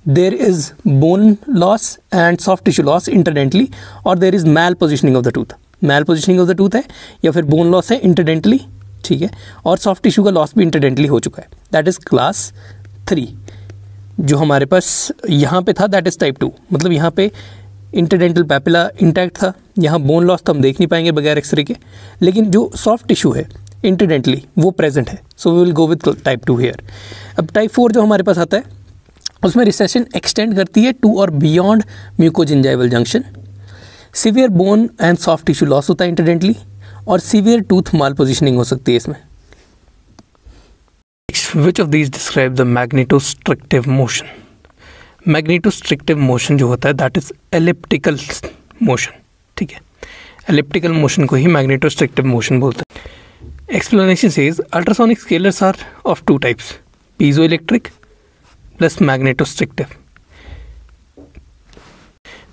there is bone loss and soft tissue loss interdentally, और there is malpositioning of the tooth. Malpositioning of the tooth है या फिर बोन लॉस है इंटरडेंटली, ठीक है, और सॉफ्ट टिश्यू का लॉस भी इंटरडेंटली हो चुका है। That is class 3। जो हमारे पास यहाँ पे था दैट इज़ टाइप 2, मतलब यहाँ पे इंटरडेंटल पैपिला इंटैक्ट था, यहाँ बोन लॉस तो हम देख नहीं पाएंगे बगैर एक्सरे के, लेकिन जो सॉफ्ट टिश्यू है इंटरडेंटली वो प्रेजेंट है। So we will go with type 2 here. अब टाइप 4 जो हमारे पास आता है उसमें रिसेशन एक्सटेंड करती है टू और beyond mucogingival junction, severe bone and soft tissue loss होता है इंटरडेंटली, और सीवियर टूथ माल पोजिशनिंग हो सकती है इसमें। Which of these describe the magnetostrictive motion? Magnetostrictive motion जो होता है दैट इज एलिप्टिकल मोशन, ठीक है, एलिप्टिकल मोशन को ही मैग्नेटोस्ट्रिक्टिव मोशन बोलते हैं। Explanation says ultrasonic scalers are of 2 types, piezoelectric plus magnetostrictive.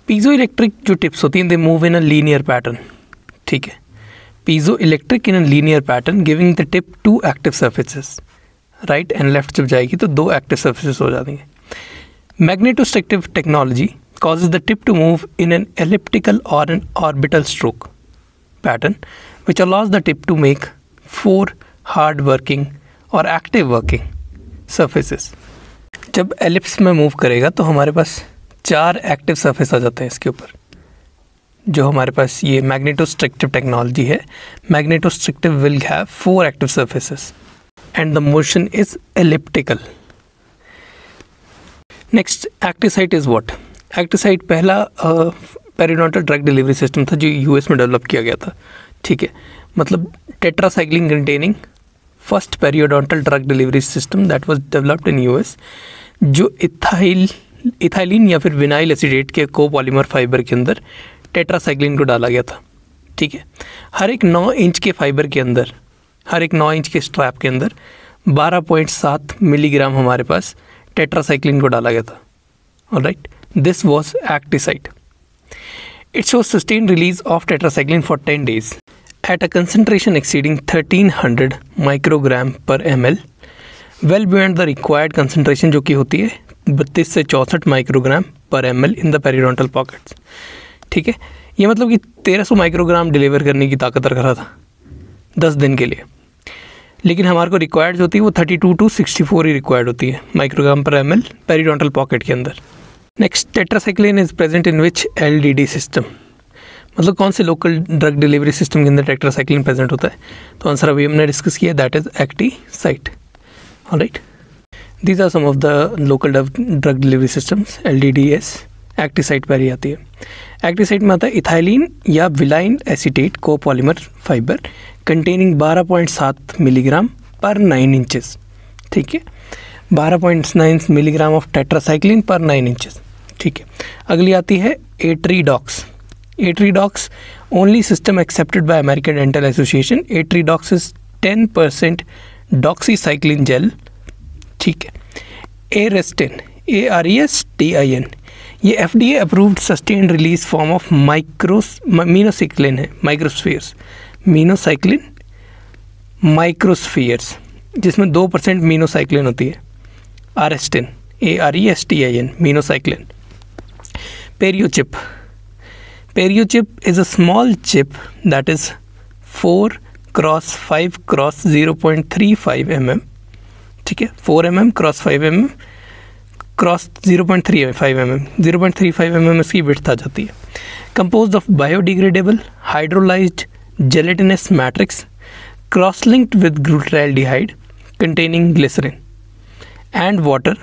Piezoelectric जो टिप्स होती हैं they move in a linear pattern, ठीक है, piezoelectric in a linear pattern giving the tip 2 active surfaces, right and left जब जाएगी तो 2 active surfaces हो जाएंगे। Magnetostrictive technology causes the tip to move in an elliptical or an orbital stroke pattern, which allows the tip to make 4 hard working or active working surfaces. जब ellipse में move करेगा तो हमारे पास 4 active surface आ जाते हैं इसके ऊपर। जो हमारे पास ये मैग्नेटोस्ट्रिक्टिव टेक्नोलॉजी है, magnetostrictive will have 4 active surfaces and the motion is elliptical. Next, acticite is what? Acticite पहला पेरिडोंटल ड्रग डिलीवरी सिस्टम था जो यूएस में डेवलप किया गया था, ठीक है, मतलब tetracycline containing first periodontal drug delivery system that was developed in US, जो इथाइलिन या फिर विनाइल एसिडेट के कोपॉलीमर फाइबर के अंदर टेट्रासाइक्लिन को डाला गया था, ठीक है। हर एक 9 इंच के फाइबर के अंदर, हर एक 9 इंच के स्ट्रैप के अंदर 12.7 मिलीग्राम हमारे पास टेट्रासाइक्लिन को डाला गया था। Alright, this was Actisite. It shows sustained release of tetracycline for 10 days at a concentration exceeding 1300 microgram per ml, well beyond the required concentration जो कि होती है 32 से 64 microgram per ml in the periodontal pockets, ठीक है। ये मतलब कि 1300 माइक्रोग्राम डिलीवर करने की ताकत रख रहा था 10 दिन के लिए, लेकिन हमारे को रिक्वायर्ड जो होती है वो 32 to 64 ही रिक्वायर्ड होती है microgram per ml periodontal pocket के अंदर। Next, tetracycline is present in which LDD system, मतलब कौन से लोकल ड्रग डिलीवरी सिस्टम के अंदर टेट्रासाइक्लिन प्रेजेंट होता है, तो आंसर अभी हमने डिस्कस किया, that is Actisite. Alright, these are some of the local drug delivery systems. LDDS Actisite पर ही आती है। एक्टिसाइट में आता है इथाइलिन या विलाइन acetate copolymer fibre containing 12.7 milligram per 9 inches, ठीक है, 12.9 मिलीग्राम ऑफ टेट्रासाइक्लिन पर 9 इंचेस, ठीक है। अगली आती है Atridox. Atridox only system accepted by American Dental Association. Atridox is 10% doxycycline gel, ठीक है। एरेस्टिन, ARESTIN, ये FDA approved sustained release form of minocycline है, माइक्रोस्फीयर्स, मीनोसाइक्लिन माइक्रोस्फीयर्स, जिसमें 2% मीनोसाइक्लिन होती है। Arestin, ARESTIN, minocycline. PerioChip, PerioChip is a small chip that is 4x5x0.35 mm, ठीक है, 4 mm x 5 mm cross 0.35 mm, 0.35 mm इसकी width आ जाती है। Composed of biodegradable hydrolysed gelatinous matrix cross linked with glutaraldehyde containing glycerin and water,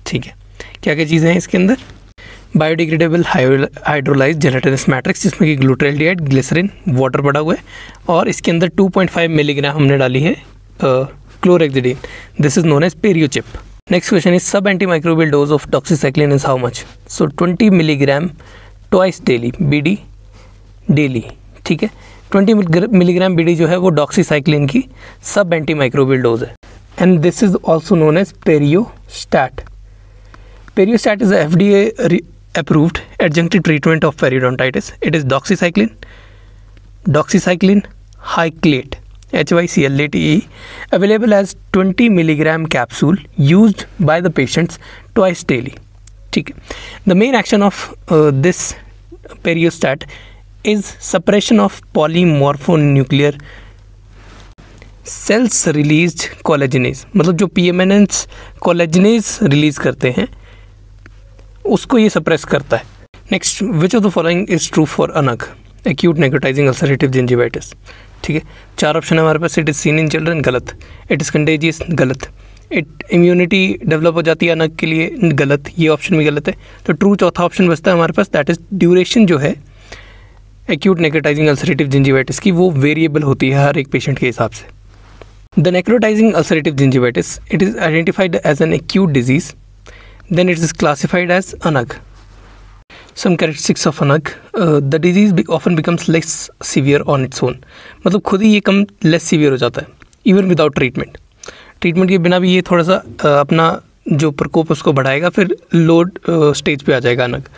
ठीक है। क्या क्या चीज़ें हैं इसके अंदर? बायोडिग्रेडेबल हाइड्रोलाइज्ड जेलेटिनस मैट्रिक्स जिसमें कि ग्लूटाल्डिहाइड, ग्लिसरीन, वाटर पड़ा हुआ है, और इसके अंदर 2.5 मिलीग्राम हमने डाली है chlorhexidine. This is known as PerioChip. Next question is sub-antimicrobial dose of doxycycline is how much? So 20 milligram twice daily, BD daily, ठीक है। 20 मिलीग्राम BD जो है वो डॉक्सीसाइक्लिन की सब एंटीमाइक्रोबियल डोज है। And this is also known as Periostat. Periostat is FDA approved adjunctive treatment of periodontitis. It is doxycycline hyclate HYCLATE, available as 20 milligram capsule used by the patients twice daily. ठीक है। The main action of this periostat is suppression of polymorphonuclear cells released collagenase, मतलब जो PMNs collagenase release करते हैं उसको ये suppress करता है। Next, which of the following is true for ANUG acute necrotising ulcerative gingivitis. ठीक है, 4 ऑप्शन है हमारे पास। It is seen in children, गलत। इट इज़ कंटेजियस, गलत। इट इम्यूनिटी डेवलप हो जाती है अनग के लिए, गलत। ये ऑप्शन भी गलत है। तो ट्रू चौथा ऑप्शन बचता है हमारे पास, दैट इज ड्यूरेशन जो है एक्यूट नेक्रोटाइजिंग अल्सरेटिव जिंजिवाइटिस की वो वेरिएबल होती है हर एक पेशेंट के हिसाब से। The necrotizing ulcerative gingivitis, it is identified as an acute disease, then it is classified as ANAG. Some characteristics of ANAG, the disease often becomes less severe on its own, मतलब खुद ही ये कम less severe हो जाता है even without treatment. Treatment के बिना भी ये थोड़ा सा अपना जो प्रकोप उसको बढ़ाएगा, फिर लोड स्टेज पे आ जाएगा ANAG.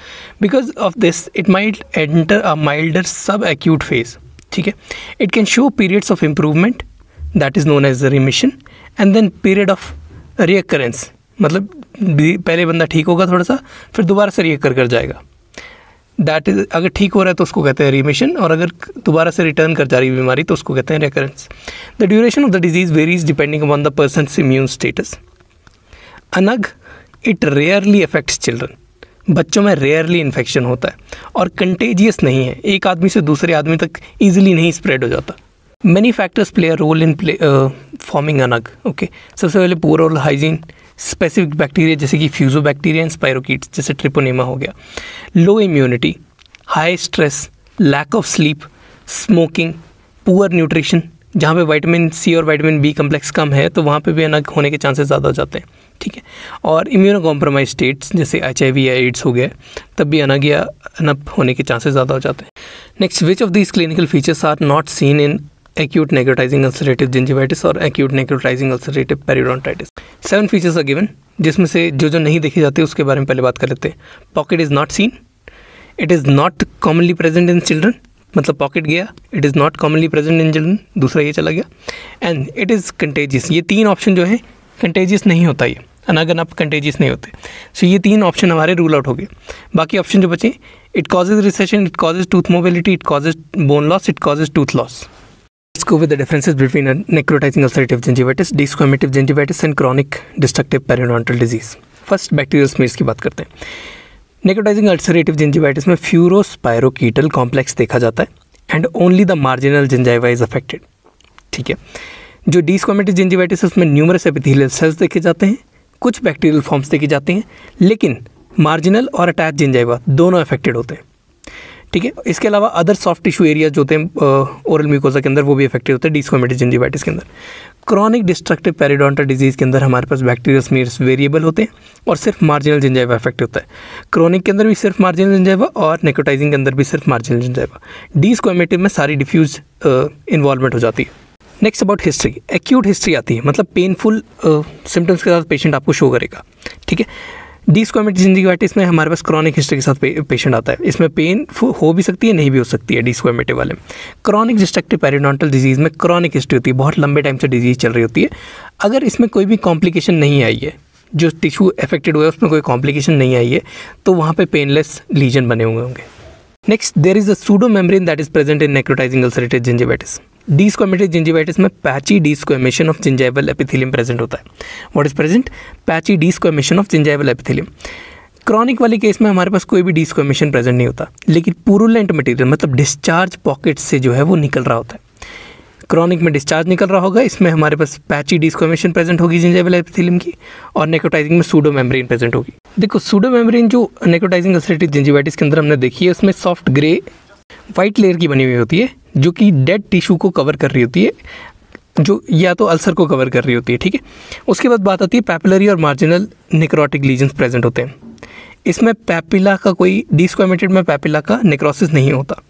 Because of this it might enter a milder sub-acute phase. ठीक है, it can show periods of improvement that is known as remission and then period of reoccurrence, मतलब पहले बंदा ठीक होगा थोड़ा सा, फिर दोबारा से रिकवर कर जाएगा। दैट इज, अगर ठीक हो रहा है तो उसको कहते हैं रिमिशन, और अगर दोबारा से रिटर्न कर जा रही है बीमारी तो उसको कहते हैं recurrence. The duration of the disease varies depending upon the person's immune status. ANUG it rarely affects children, बच्चों में रेयरली इन्फेक्शन होता है और कंटेजियस नहीं है, एक आदमी से दूसरे आदमी तक ईजिली नहीं स्प्रेड हो जाता। Many factors play a role in forming ANUG. Okay, सबसे पहले poor oral hygiene, specific bacteria जैसे कि फ्यूजोबैक्टीरिया एंड स्पाइरोकीट्स जैसे ट्रिपोनेमा हो गया, low immunity, high stress, lack of sleep, smoking, poor nutrition, जहाँ पे विटामिन सी और विटामिन बी कम्प्लेक्स कम है तो वहाँ पे भी अनग होने के चांसेस ज़्यादा हो जाते हैं। ठीक है, और इम्यूनो कॉम्प्रोमाइज स्टेट्स जैसे HIV या एड्स हो गया तब भी अनग या अनप होने के चांसेस ज़्यादा हो जाते हैं। Next, which of these clinical features are not seen in acute necrotizing ulcerative gingivitis और acute necrotizing ulcerative periodontitis। 7 features are given, जिसमें से जो नहीं देखे जाते उसके बारे में पहले बात कर लेते हैं। Pocket is not seen, it is not commonly present in children, मतलब पॉकेट गया, it is not commonly present in children, दूसरा ये चला गया। एंड इट इज़ कंटेजियस, ये 3 ऑप्शन जो है कंटेजियस नहीं होता, ये अनप कंटेजियस नहीं होते। सो ये 3 ऑप्शन हमारे रूल आउट हो गए। बाकी ऑप्शन जो बचे, it causes recession, it causes tooth mobility, it causes bone loss, it causes tooth loss. Let's go with the differences between a necrotizing ulcerative gingivitis, desquamative gingivitis and chronic destructive periodontal disease. First, bacterial smears की बात करते हैं। Necrotizing ulcerative gingivitis में फ्यूरोस्पाइरोकीटल complex देखा जाता है and only the marginal gingiva is affected. ठीक है, जो desquamative gingivitis है उसमें न्यूमरस एपिथेलियल सेल्स देखे जाते हैं, कुछ बैक्टीरियल फॉर्म्स देखे जाते हैं, लेकिन मार्जिनल और अटैच जिंजाइवा दोनों अफेक्टेड होते हैं। ठीक है, इसके अलावा अदर सॉफ्ट टिश्यू एरियाज जो होते हैं ओरल म्यूकोसा के अंदर वो भी अफेक्टेड होते हैं डिस्क्वामेटिव जिंजिवाइटिस के अंदर। क्रॉनिक डिस्ट्रक्टिव पेरिडोंटल डिजीज़ के अंदर हमारे पास बैक्टीरियल स्मीयर्स वेरिएबल होते हैं और सिर्फ मार्जिनल जिंजाइवा अफेक्ट होता है। क्रोनिक के अंदर भी सिर्फ मार्जिनल जिंजाइवा और नेक्रोटाइजिंग के अंदर भी सिर्फ मार्जिनल जिंजाइवा। डिस्क्वामेटिव में सारी डिफ्यूज इन्वॉल्वमेंट हो जाती है। Next about history, acute history आती है, मतलब पेनफुल सिम्टम्स के साथ पेशेंट आपको शो करेगा। ठीक है, डिस्क्वामेटिव जिंजिवाइटिस में हमारे पास क्रॉनिक हिस्ट्री के साथ पेशेंट आता है, इसमें पेन हो भी सकती है नहीं भी हो सकती है डिस्क्वामेटिव वाले में। क्रॉनिक डिस्ट्रक्टिव पेरिडोंटल डिजीज़ में क्रॉनिक हिस्ट्री होती है, बहुत लंबे टाइम से डिजीज़ चल रही होती है। अगर इसमें कोई भी कॉम्प्लिकेशन नहीं आई है, जो टिश्यू अफेक्टेड हुआ है उसमें कोई कॉम्प्लिकेशन नहीं आई है, तो वहाँ पे पेनलेस लीजन बने हुए होंगे। Next, there is a pseudo membrane that is present in necrotizing ulcerative gingivitis. Desquamative gingivitis में patchy desquamation of gingival epithelium present होता है। What is present? Patchy desquamation of gingival epithelium. Chronic वाले case में हमारे पास कोई भी डिस्क्वामेशन present नहीं होता, लेकिन पुरुलेंट मटेरियल मतलब डिस्चार्ज पॉकेट से जो है वो निकल रहा होता है। क्रॉनिक में डिस्चार्ज निकल रहा होगा, इसमें हमारे पास पैची डिस्क्वामेशन प्रेजेंट होगी जिंजाइवल एपिथेलियम की, और नेक्रोटाइजिंग में सूडो मेम्ब्रेन प्रेजेंट होगी। देखो, सूडो मेम्ब्रेन जो नेक्रोटाइजिंग अल्सरेटिव जिंजिवाइटिस के अंदर हमने देखी है, उसमें सॉफ्ट ग्रे वाइट लेयर की बनी हुई होती है, जो कि डेड टिश्यू को कवर कर रही होती है, जो या तो अल्सर को कवर कर रही होती है। ठीक है, उसके बाद बात आती है पैपिलरी और मार्जिनल नेक्रोटिक लीजन्स प्रेजेंट होते हैं। इसमें पैपिला का कोई डिस्क्वामेटेड में पैपिला का नेक्रोसिस नहीं होता।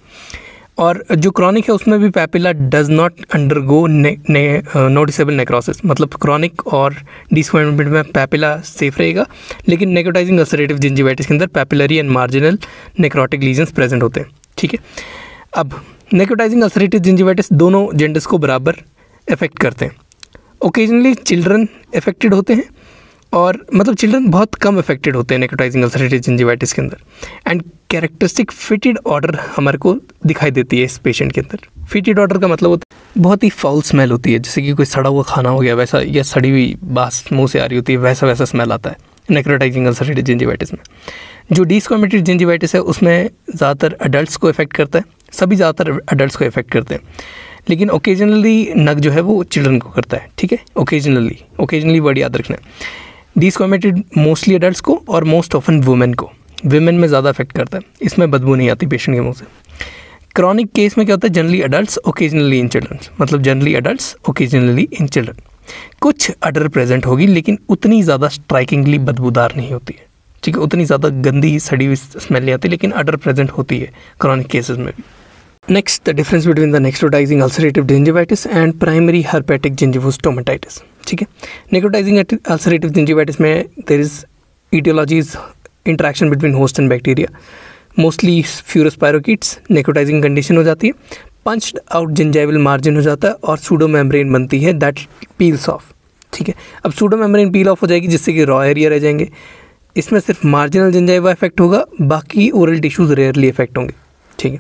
और जो क्रॉनिक है उसमें भी papilla does not undergo noticeable necrosis, मतलब क्रॉनिक और डिस्क्वाइमेंट में पैपिला सेफ रहेगा, लेकिन नेक्रोटाइजिंग अल्सरेटिव जिंजिवाइटिस के अंदर papillary and marginal necrotic lesions present होते हैं। ठीक है, अब नेक्रोटाइजिंग अल्सरेटिव जिंजिवाइटिस दोनों जेंडर्स को बराबर अफेक्ट करते हैं। ओकेजनली चिल्ड्रन अफेक्टेड होते हैं, और मतलब चिल्ड्रन बहुत कम अफेक्टेड होते हैं नेक्रोटाइजिंग अल्सरेटिव जिंजिवाइटिस के अंदर। एंड कैरेक्टरिस्टिक फिटेड ऑर्डर हमारे को दिखाई देती है इस पेशेंट के अंदर। फिटेड ऑर्डर का मतलब होता है बहुत ही फाउल स्मेल होती है, जैसे कि कोई सड़ा हुआ खाना हो गया वैसा, या सड़ी हुई बास मुंह से आ रही होती है, वैसा स्मेल आता है नेक्रोटाइजिंग अल्सरेटिव जिंजिवाइटिस में। जो डिस्क्वामेटेड जिंजिवाइटिस है उसमें ज़्यादातर अडल्ट्स को इफेक्ट करता है, सभी ज़्यादातर अडल्ट्स को इफेक्ट करते हैं, लेकिन ओकेजनली नग जो है वो चिल्ड्रन को करता है। ठीक है, ओकेजनली वर्ड याद रखना है। डिस्क्वामेटेड मोस्टली अडल्ट्स को और मोस्ट ऑफन वुमेन को, विमेन में ज़्यादा अफेक्ट करता है, इसमें बदबू नहीं आती पेशेंट के मुंह से। क्रॉनिक केस में क्या होता है, generally adults occasionally in children, मतलब generally adults occasionally in children. कुछ अडर प्रेजेंट होगी लेकिन उतनी ज़्यादा स्ट्राइकिंगली बदबूदार नहीं होती है। ठीक है, उतनी ज़्यादा गंदी सड़ी हुई स्मेल नहीं आती, लेकिन अडर प्रेजेंट होती है क्रॉनिक केसेस में भी। Next, the difference between the necrotizing ulcerative gingivitis and primary herpetic gingivostomatitis. ठीक है, नेक्रोटाइजिंग अल्सरेटिव जिंजिवाइटिस में there is etiologies interaction between host and bacteria, mostly फ्यूरस पायरोकीट्स। नेक्रोटाइजिंग कंडीशन हो जाती है, पंच्ड आउट जिंजाइवल मार्जिन हो जाता है और सूडो मेम्ब्रेन बनती है दैट पील्स ऑफ। ठीक है, अब सूडो मेम्ब्रेन पील ऑफ हो जाएगी जिससे कि रॉ एरिया रह जाएंगे। इसमें सिर्फ मार्जिनल जिंजाइवा इफेक्ट होगा, बाकी ओरल टिश्यूज रेयरली इफेक्ट होंगे। ठीक है,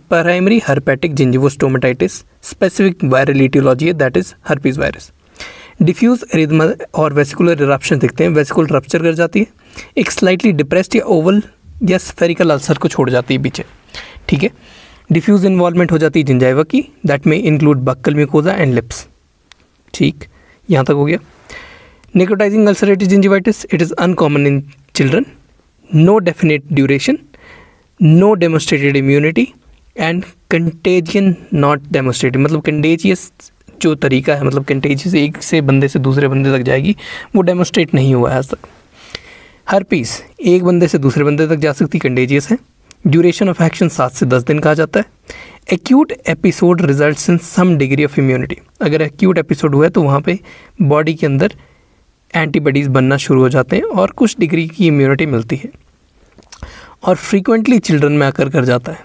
primary herpetic gingivostomatitis specific viral etiology है, that is herpes virus. Diffuse erythema और वेसिकुलर इरप्शन दिखते हैं, वेसिकुलर रप्चर कर जाती है, एक स्लाइटली डिप्रेस्ड या ओवल या स्फेरिकल अल्सर को छोड़ जाती है पीछे। ठीक है, डिफ्यूज इन्वॉल्वमेंट हो जाती है जिंजाइवा की, दैट में include buccal mucosa and lips. ठीक, यहाँ तक हो गया। Necrotizing ulcerative gingivitis, it is uncommon in children, no definite duration, no demonstrated immunity and contagion not demonstrated, मतलब कंटेजियस जो तरीका है, मतलब कंटेजियस एक से बंदे से दूसरे बंदे तक जाएगी, वो डेमोस्ट्रेट नहीं हुआ है आज तक। हर्पीस एक बंदे से दूसरे बंदे तक जा सकती, कंटेजियस है। ड्यूरेशन ऑफ एक्शन 7 से 10 दिन कहा जाता है। Acute episode results in some degree of immunity, अगर एक्यूट एपिसोड हुआ है तो वहाँ पे बॉडी के अंदर एंटीबॉडीज़ बनना शुरू हो जाते हैं और कुछ डिग्री की इम्यूनिटी मिलती है, और फ्रीक्वेंटली चिल्ड्रन में आकर कर जाता है,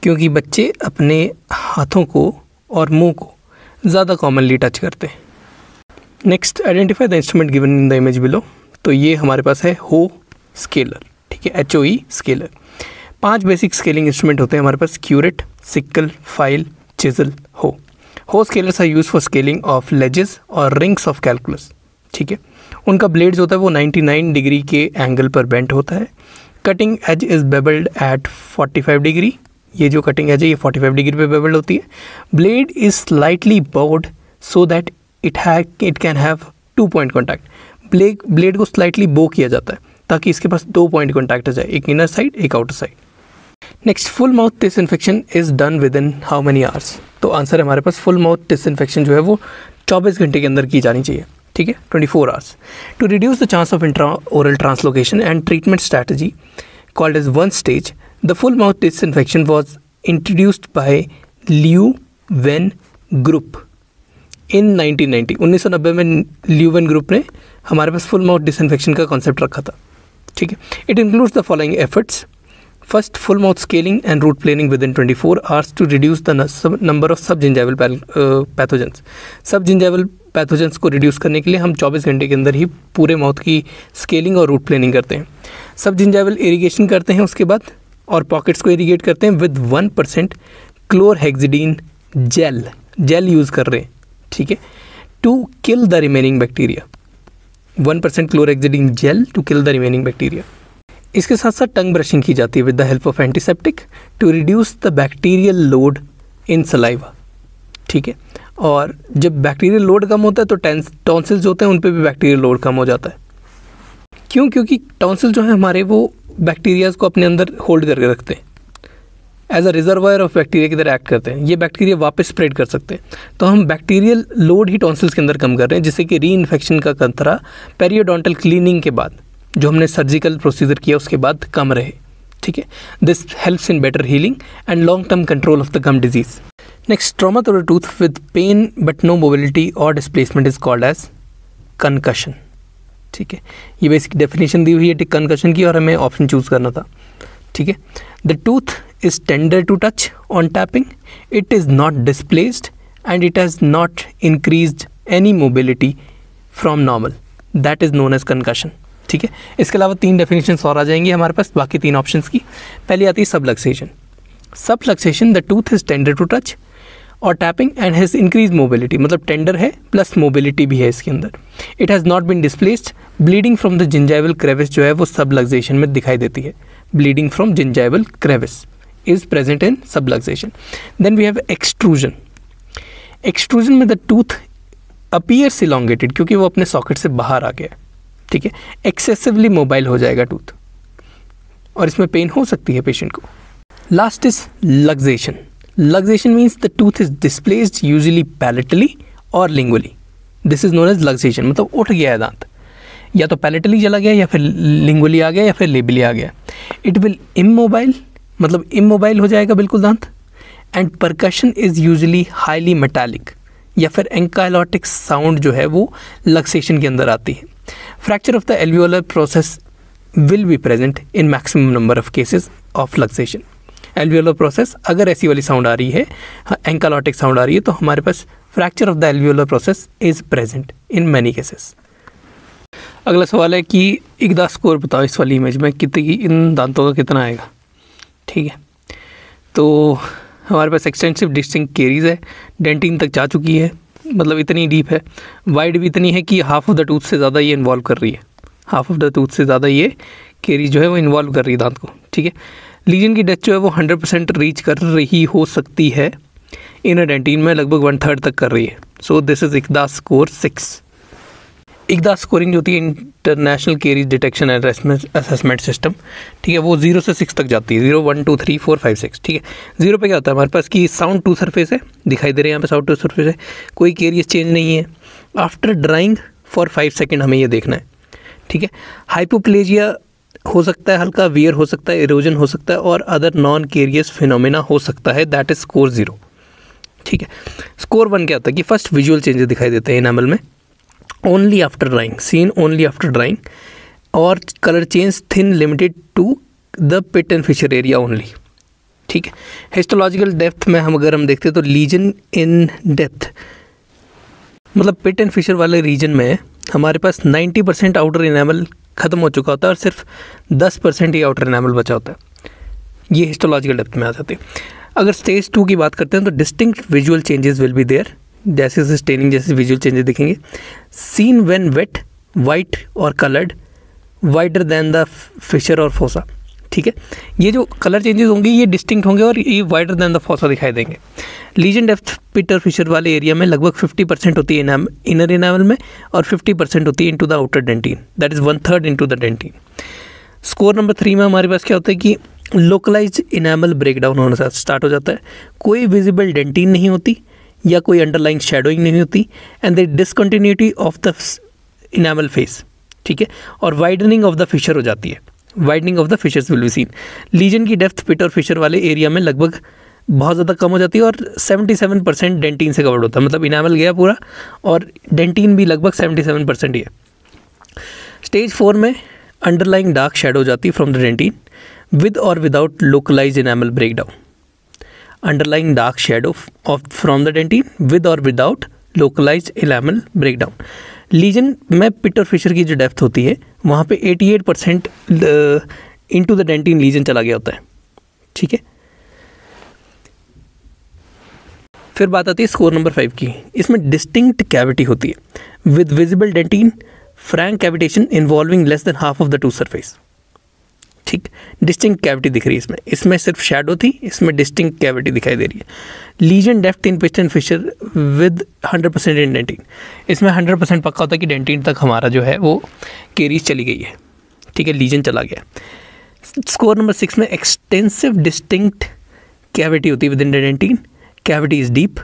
क्योंकि बच्चे अपने हाथों को और मुंह को ज़्यादा कॉमनली टच करते हैं। Next, identify the instrument given in the image below. तो ये हमारे पास है हो स्केलर। ठीक है, HOE scaler. 5 basic scaling instrument होते हैं हमारे पास, curette, sickle, file, chisel, hoe. Hoe scalers are use for scaling of ledges और रिंग्स ऑफ कैलकुलस। ठीक है, उनका ब्लेड जो होता है वो 99 डिग्री के एंगल पर बेंट होता है। Cutting edge is bevelled at 45 degree, ये जो कटिंग एज है ये 45 डिग्री पे बेबल्ड होती है। Blade is slightly board so that it can have 2 point contact. Blade को स्लाइटली बो किया जाता है ताकि इसके पास 2 पॉइंट कॉन्टैक्ट आ जाए, एक इनर साइड एक outer side. Next, full mouth disinfection is done with in how many hours. तो आंसर है हमारे पास फुल माउथ डिसइंफेक्शन जो है वो 24 घंटे के अंदर की जानी चाहिए। ठीक है, 24 hours. To reduce the chance of intra oral translocation and treatment strategy called as 1 stage, the full mouth disinfection was introduced by Leuven group in 1990। 1990 में लियू वेन ग्रुप ने हमारे पास फुल माउथ डिसइंफेक्शन का concept रखा था। ठीक है, it includes the following efforts. First, full mouth scaling and root planing within 24 hours to reduce the number of subgingival pathogens. Subgingival pathogens को रिड्यूस करने के लिए हम 24 घंटे के अंदर ही पूरे माउथ की स्केलिंग और रूट प्लेनिंग करते हैं। सबजिंजाइवल इरिगेशन करते हैं उसके बाद, और पॉकेट्स को इरिगेट करते हैं विद 1% क्लोरहेक्सिडीन जेल यूज़ कर रहे हैं। ठीक है, to kill the remaining bacteria. 1% chlorhexidine gel to kill the remaining bacteria. इसके साथ साथ टंग ब्रशिंग की जाती है with the help of antiseptic to reduce the bacterial load in saliva. ठीक है, और जब बैक्टीरियल लोड कम होता है तो टॉन्सिल्स होते हैं उन पे भी बैक्टीरियल लोड कम हो जाता है। क्यों? क्योंकि टॉन्सिल जो है हमारे वो बैक्टीरियाज को अपने अंदर होल्ड करके रखते हैं, as a reservoir of bacteria की तरह एक्ट करते हैं। ये बैक्टीरिया वापस स्प्रेड कर सकते हैं, तो हम बैक्टीरियल लोड ही टॉन्सिल्स के अंदर कम कर रहे हैं, जिससे कि री इन्फेक्शन का खतरा पेरियोडोंटल क्लीनिंग के बाद, जो हमने सर्जिकल प्रोसीजर किया उसके बाद, कम रहे। ठीक है, this helps in better healing and long term control of the gum disease. Next, trauma to the tooth with pain but no mobility और displacement is called as concussion. ठीक है, ये बेसिक डेफिनेशन दी हुई है कंकशन की और हमें option choose करना था। ठीक है, the tooth is tender to touch on tapping, it is not displaced and it has not increased any mobility from normal, that is known as concussion. ठीक है, इसके अलावा 3 डेफिनेशन और आ जाएंगी हमारे पास बाकी 3 ऑप्शंस की। पहली आती है subluxation. Subluxation, the tooth is tender to touch और tapping and has increase mobility, मतलब टेंडर है प्लस मोबिलिटी भी है इसके अंदर। It has not been displaced, bleeding from the gingival crevice जो है वो सबलक्सेशन में दिखाई देती है। Bleeding from gingival crevice is present in subluxation. Then we have extrusion. Extrusion में द टूथ अपीयर्स इलोंगेटेड, क्योंकि वो अपने सॉकेट से बाहर आ गया। ठीक है, एक्सेसिवली मोबाइल हो जाएगा टूथ और इसमें पेन हो सकती है पेशेंट को। Last is luxation. Luxation means the tooth is displaced usually palatally और lingually, this is known as luxation, मतलब उठ गया है दांत, या तो पैलेटली चला गया या फिर लिंगुअली आ गया या फिर लेबियली आ गया। इट विल इमोबाइल, मतलब इमोबाइल हो जाएगा बिल्कुल दांत। And percussion is usually highly metallic, या फिर एंकाइलोटिक साउंड जो है वो लक्सेशन के अंदर आती है। Fracture of the alveolar process will be present in maximum number of cases of luxation. Alveolar process, अगर ऐसी वाली साउंड आ रही है, एंकाइलोटिक साउंड आ रही है, तो हमारे पास fracture of the alveolar process is present in many cases. अगला सवाल है कि इकदा स्कोर बताओ इस वाली इमेज में कितनी, इन दांतों का कितना आएगा। ठीक है, तो हमारे पास एक्सटेंसिव डिस्टिंक्ट केरीज है, डेंटिन तक जा चुकी है, मतलब इतनी डीप है, वाइड भी इतनी है कि हाफ ऑफ द टूथ से ज़्यादा ये इन्वॉल्व कर रही है, हाफ ऑफ द टूथ से ज़्यादा ये केरीज जो है वो इन्वॉल्व कर रही है दांत को। ठीक है, लीजन की डेथ जो है वो 100% रीच कर रही हो सकती है, इन डेंटिन में लगभग 1/3 तक कर रही है। सो दिस इज इकदा स्कोर 6। इकदा स्कोरिंग जो होती है international caries detection and assessment system, ठीक है, वो 0 से 6 तक जाती है, 0 1 2 3 4 5 6। ठीक है, 0 पे क्या होता है हमारे पास कि साउंड टू सरफेस है, दिखाई दे रहे हैं यहाँ पे साउंड टू सरफेस है, कोई केरीज चेंज नहीं है। आफ्टर ड्राइंग फॉर 5 सेकेंड हमें ये देखना है। ठीक है, हाइपोप्लेजिया हो सकता है, हल्का वियर हो सकता है, इरोजन हो सकता है और अदर नॉन केरियस फिनोमेना हो सकता है, दैट इज स्कोर 0। ठीक है, स्कोर 1 क्या होता है कि फर्स्ट विजुअल चेंजेस दिखाई देते हैं एनामल में, only after drying, seen only after drying, और colour change thin limited to the pit and fissure area only. ठीक है, हिस्टोलॉजिकल डेप्थ में अगर हम देखते हैं तो लीजन इन डेप्थ, मतलब पिट एंड फिशर वाले रीजन में हमारे पास 90% आउटर इनेमल ख़त्म हो चुका होता है और सिर्फ 10% ही आउटर इनेमल बचा होता है। ये हिस्टोलॉजिकल डेप्थ में आ जाते हैं। अगर स्टेज 2 की बात करते हैं तो distinct visual changes will be there, जैसे स्टेनिंग जैसे विजुअल चेंजेस दिखेंगे। सीन व्हेन वेट, वाइट और coloured, wider than the fissure और फोसा। ठीक है, ये जो कलर चेंजेस होंगे ये डिस्टिंक्ट होंगे और ये वाइडर दैन द फोसा दिखाई देंगे। लीजन डेप्थ पिट और फिशर वाले एरिया में लगभग 50% होती है इनर इनेमल में और 50% होती है into the outer dentin, that is 1/3 into the dentin. Score number 3 में हमारे पास क्या होता है कि लोकलाइज्ड इनेमल ब्रेकडाउन होने से स्टार्ट हो जाता है, कोई विजिबल डेंटिन नहीं होती या कोई अंडरलाइंग शेडोइंग नहीं होती, and the discontinuity of the enamel face. ठीक है, और वाइडनिंग ऑफ द फिशर हो जाती है, widening of the fissures will be seen. Lesion की डेप्थ पिट और फिशर वाले एरिया में लगभग बहुत ज़्यादा कम हो जाती है और 77% डेंटिन से कवर्ड होता है, मतलब इनेमल गया पूरा और डेंटिन भी लगभग 77% ही है। स्टेज 4 में अंडरलाइंग डार्क शेडो हो जाती है फ्रॉम द डेंटिन विद और without localized enamel breakdown. Underlying dark shadow of from the dentin with और without localized enamel breakdown. Lesion में पिट और फिशर की जो डेप्थ होती है वहाँ पे 88% इनटू द डेंटिन लीजन चला गया होता है। ठीक है, फिर बात आती है स्कोर नंबर 5 की। इसमें डिस्टिंक्ट कैविटी होती है with visible dentin, frank cavitation involving less than half of the tooth surface. ठीक, डिस्टिंक्ट कैविटी दिख रही है इसमें, इसमें सिर्फ शैडो थी, इसमें डिस्टिंक्ट कैविटी दिखाई दे रही है। Lesion depth in pit and fissure with 100% in dentin, इसमें 100% पक्का होता है कि डेंटिन तक हमारा जो है वो केरीज चली गई है। ठीक है, लीजन चला गया। स्कोर नंबर 6 में एक्सटेंसिव डिस्टिंक्ट कैविटी होती है with in the dentin, cavity is deep,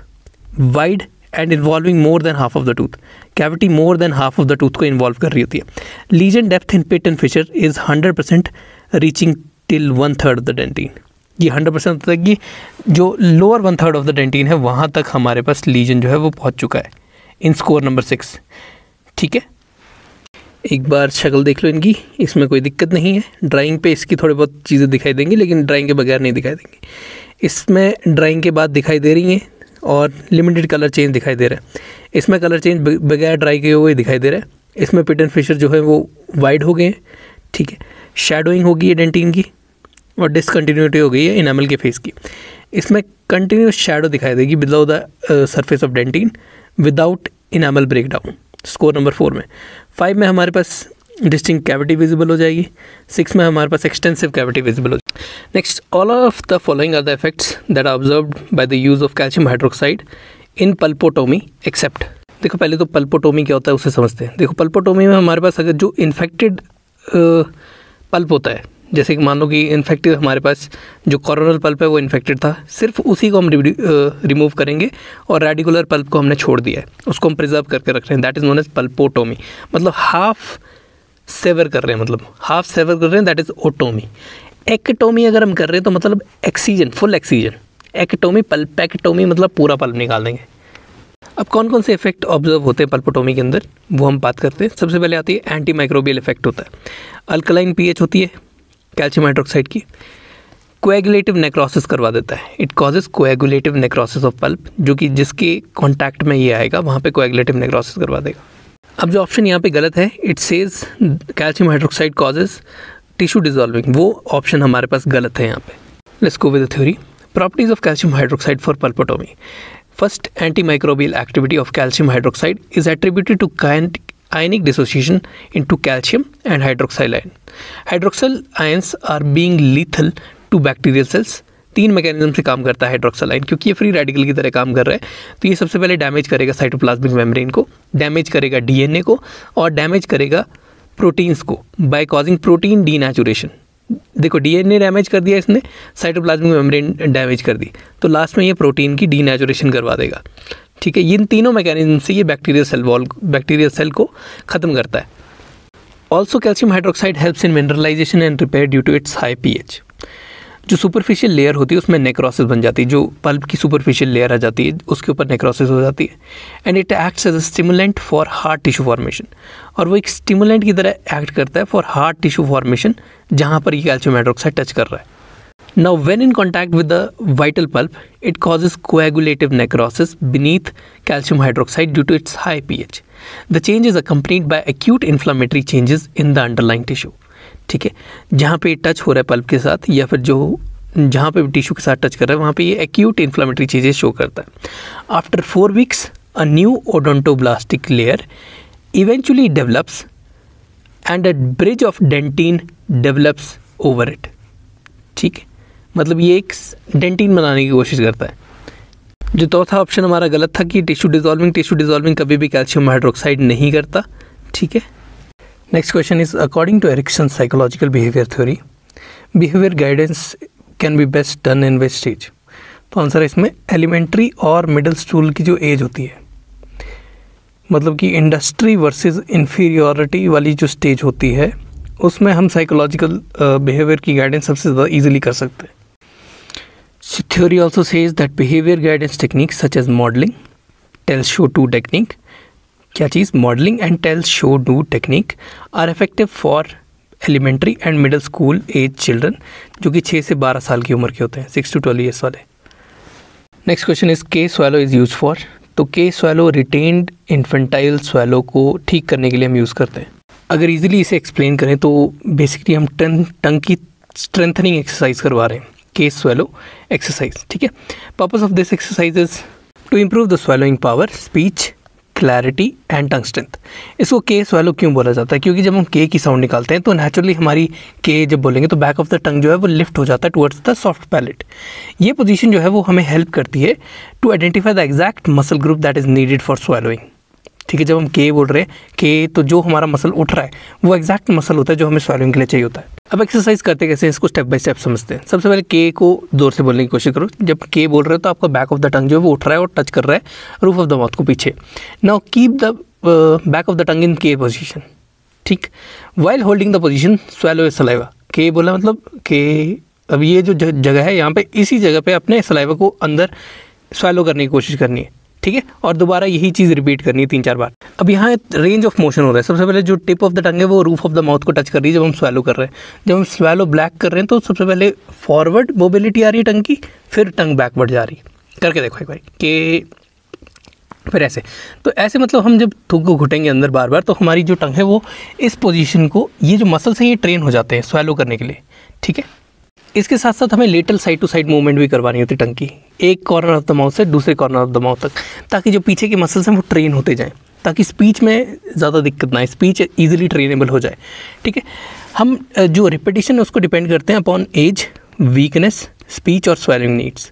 wide and involving more than half of the tooth, cavity more than half of the tooth को इन्वॉल्व कर रही होती है। Lesion depth in pit and fissure is 100% reaching till 1/3 of the dentin. ये 100% होता है कि जो लोअर 1/3 ऑफ द डेंटिन है वहाँ तक हमारे पास लीजन जो है वो पहुँच चुका है इन स्कोर नंबर 6। ठीक है, एक बार शक्ल देख लो इनकी, इसमें कोई दिक्कत नहीं है। ड्राइंग पे इसकी थोड़ी बहुत चीज़ें दिखाई देंगी, लेकिन ड्राइंग के बगैर नहीं दिखाई देंगी। इसमें ड्राइंग के बाद दिखाई दे रही हैं और लिमिटेड कलर चेंज दिखाई दे रहा है। इसमें कलर चेंज बगैर ड्राई किए हुए दिखाई दे रहा है। इसमें पिट एंड फिशर जो है वो वाइड हो गए हैं। ठीक है, शैडोइंग होगी है डेंटिन की और डिसकंटिन्यूटी हो गई है इनामल के फेस की। इसमें कंटिन्यूस शैडो दिखाई देगी below the surface of dentin without enamel breakdown, score number 4 में। 5 में हमारे पास डिस्टिंक्ट कैविटी विजिबल हो जाएगी। 6 में हमारे पास एक्सटेंसिव कैविटी विजिबल हो जाएगी। Next, all of the following are the effects that are observed by the use of calcium hydroxide in pulpotomy except. देखो पहले तो पल्पोटोमी क्या होता है उसे समझते हैं। देखो पल्पोटोमी में हमारे पास अगर जो इन्फेक्टेड पल्प होता है, जैसे कि मान लो कि इन्फेक्टेड हमारे पास जो कोरोनल पल्प है वो इन्फेक्टेड था, सिर्फ उसी को हम रिमूव करेंगे और रेडिकुलर पल्प को हमने छोड़ दिया है, उसको हम प्रिजर्व करके रख रहे हैं। That is known as pulpotomy. मतलब हाफ सेवर कर रहे हैं, मतलब हाफ सेवर कर रहे हैं, दैट इज़ ओटोमी। एक्टोमी अगर हम कर रहे हैं तो मतलब एक्सीजन, फुल एक्सीजन। एक्टोमी, पल्पेक्टोमी मतलब पूरा पल्प निकाल देंगे। अब कौन कौन से इफेक्ट ऑब्जर्व होते हैं पल्पोटोमी के अंदर वो हम बात करते हैं। सबसे पहले आती है एंटी माइक्रोबियल इफेक्ट होता है। अल्कलाइन पीएच होती है कैल्शियम हाइड्रोक्साइड की। कोएगुलेटिव नेक्रोसिस करवा देता है। It causes coagulative necrosis of pulp, जो कि जिसके कॉन्टैक्ट में ये आएगा वहाँ पे कोएगुलेटिव नेक्रोसिस करवा देगा। अब जो ऑप्शन यहाँ पे गलत है, it says calcium hydroxide causes tissue dissolving, वो ऑप्शन हमारे पास गलत है यहाँ पे। Let's go with the theory. Properties of calcium hydroxide for pulpotomy. First, antimicrobial activity of calcium hydroxide is attributed to ionic dissociation into calcium and hydroxyl ion. Hydroxyl ions are being lethal to bacterial cells. 3 mechanism से काम करता है hydroxyl ion, क्योंकि ये free radical की तरह काम कर रहा है। तो ये सबसे पहले डैमेज करेगा साइटोप्लाज्मिक मेम्ब्रेन को, डैमेज करेगा डीएनए को और डैमेज करेगा प्रोटीन्स को बाय कॉजिंग प्रोटीन डीनेचुरेशन। देखो डीएनए डैमेज कर दिया इसने, साइटोप्लाज्मिक मेम्ब्रेन डैमेज कर दी, तो लास्ट में ये प्रोटीन की डीनेचुरेशन करवा देगा। ठीक है, इन तीनों मैकेनिज्म से ये बैक्टीरियल सेल को ख़त्म करता है। Also calcium hydroxide helps in mineralisation and repair due to its high pH. जो सुपरफिशियल लेयर होती है उसमें नेक्रोसिस बन जाती है, जो पल्प की सुपरफिशियल लेयर आ जाती है उसके ऊपर नेक्रोसिस हो जाती है। And it acts as a stimulant for hard tissue formation, और वो एक स्टिमुलेंट की तरह एक्ट करता है फॉर हार्ट टिश्यू फॉर्मेशन जहाँ पर ये कैल्शियम हाइड्रोक्साइड टच कर रहा है। Now, when in contact with the vital pulp, it causes coagulative necrosis beneath calcium hydroxide due to its high pH. The change is accompanied by acute inflammatory changes in the underlying tissue. ठीक है, जहाँ पे touch हो रहा है pulp के साथ या फिर जो जहाँ पे टिश्यू के साथ टच कर रहा है वहाँ पे ये एक्यूट इन्फ्लामेटरी चीज़ें शो करता है। After 4 weeks, a new odontoblastic layer eventually develops and a bridge of dentine develops over it. ठीक है, मतलब ये एक डेंटिन बनाने की कोशिश करता है। जो चौथा ऑप्शन हमारा गलत था कि टिश्यू डिजॉल्विंग कभी भी कैल्शियम हाइड्रोक्साइड नहीं करता। ठीक है, next question is according to Erikson psychological behaviour theory, behaviour guidance can be best done in which stage. तो आंसर है इसमें एलिमेंट्री और मिडिल स्कूल की जो एज होती है, मतलब कि इंडस्ट्री वर्सेस इंफीरियॉरिटी वाली जो स्टेज होती है उसमें हम साइकोलॉजिकल बिहेवियर की गाइडेंस सबसे ज़्यादा ईजिली कर सकते हैं। Theory also says that behavior guidance techniques such as modeling, tell show do technique, क्या चीज़ modeling and tell show do technique are effective for elementary and middle school age children, जो कि 6 से 12 साल की उम्र के होते हैं, 6 to 12 years वाले। नेक्स्ट क्वेश्चन इज के swallow is used for। तो के swallow retained infantile swallow को ठीक करने के लिए हम यूज़ करते हैं। अगर इजीली इसे एक्सप्लेन करें तो बेसिकली हम टंग की स्ट्रेंथनिंग एक्सरसाइज करवा रहे हैं, के स्वैलो एक्सरसाइज। ठीक है, purpose of this exercise is to improve the swallowing power, speech, clarity and tongue strength. इसको के स्वैलो क्यों बोला जाता है? क्योंकि जब हम के की साउंड निकालते हैं तो नेचुरली हमारी के जब बोलेंगे तो बैक ऑफ द टंग जो है वो लिफ्ट हो जाता है टुवर्ड्स द सॉफ्ट पैलेट। ये पोजीशन जो है वो हमें हेल्प करती है to identify the exact muscle group that is needed for swallowing. ठीक है, जब हम के बोल रहे हैं के, तो जो हमारा मसल उठ रहा है वो एग्जैक्ट मसल होता है जो हमें स्वैलोइंग के लिए चाहिए होता है। अब एक्सरसाइज करते कैसे, इसको स्टेप बाय स्टेप समझते हैं। सबसे पहले के को जोर से बोलने की कोशिश करो। जब के बोल रहे हो तो आपका बैक ऑफ द टंग जो है वो उठ रहा है और टच कर रहा है रूफ ऑफ द माउथ को पीछे। Now keep the back of the tongue in K position. ठीक, while holding the position swallow your saliva. K बोला मतलब कि अब ये जो जगह है यहाँ पे, इसी जगह पे अपने सलाइवा को अंदर स्वैलो करने की कोशिश करनी है, ठीक है, और दोबारा यही चीज़ रिपीट करनी है 3-4 बार। अब यहाँ रेंज ऑफ मोशन हो रहा है। सबसे पहले जो टिप ऑफ द टंग है वो रूफ ऑफ द माउथ को टच कर रही है जब हम स्वैलो कर रहे हैं। जब हम स्वैलो ब्लैक कर रहे हैं तो सबसे पहले फॉरवर्ड मोबिलिटी आ रही है टंग की, फिर टंग बैकवर्ड जा रही है। करके देखो एक बार कि फिर ऐसे, तो ऐसे मतलब हम जब थूक को घुटेंगे अंदर बार बार तो हमारी जो टंग है वो इस पोजीशन को, ये जो मसल्स हैं ये ट्रेन हो जाते हैं स्वैलो करने के लिए, ठीक है। इसके साथ साथ हमें lateral side to side movement भी करवानी होती है टंग की, एक कॉर्नर ऑफ द माउथ से दूसरे कॉर्नर ऑफ द माउथ तक, ताकि जो पीछे के मसल्स हैं वो ट्रेन होते जाएं, ताकि स्पीच में ज़्यादा दिक्कत ना आए, स्पीच ईजिली ट्रेनेबल हो जाए, ठीक है। हम जो रिपीटिशन है उसको डिपेंड करते हैं अपॉन एज, वीकनेस, स्पीच और स्वेलिंग नीड्स,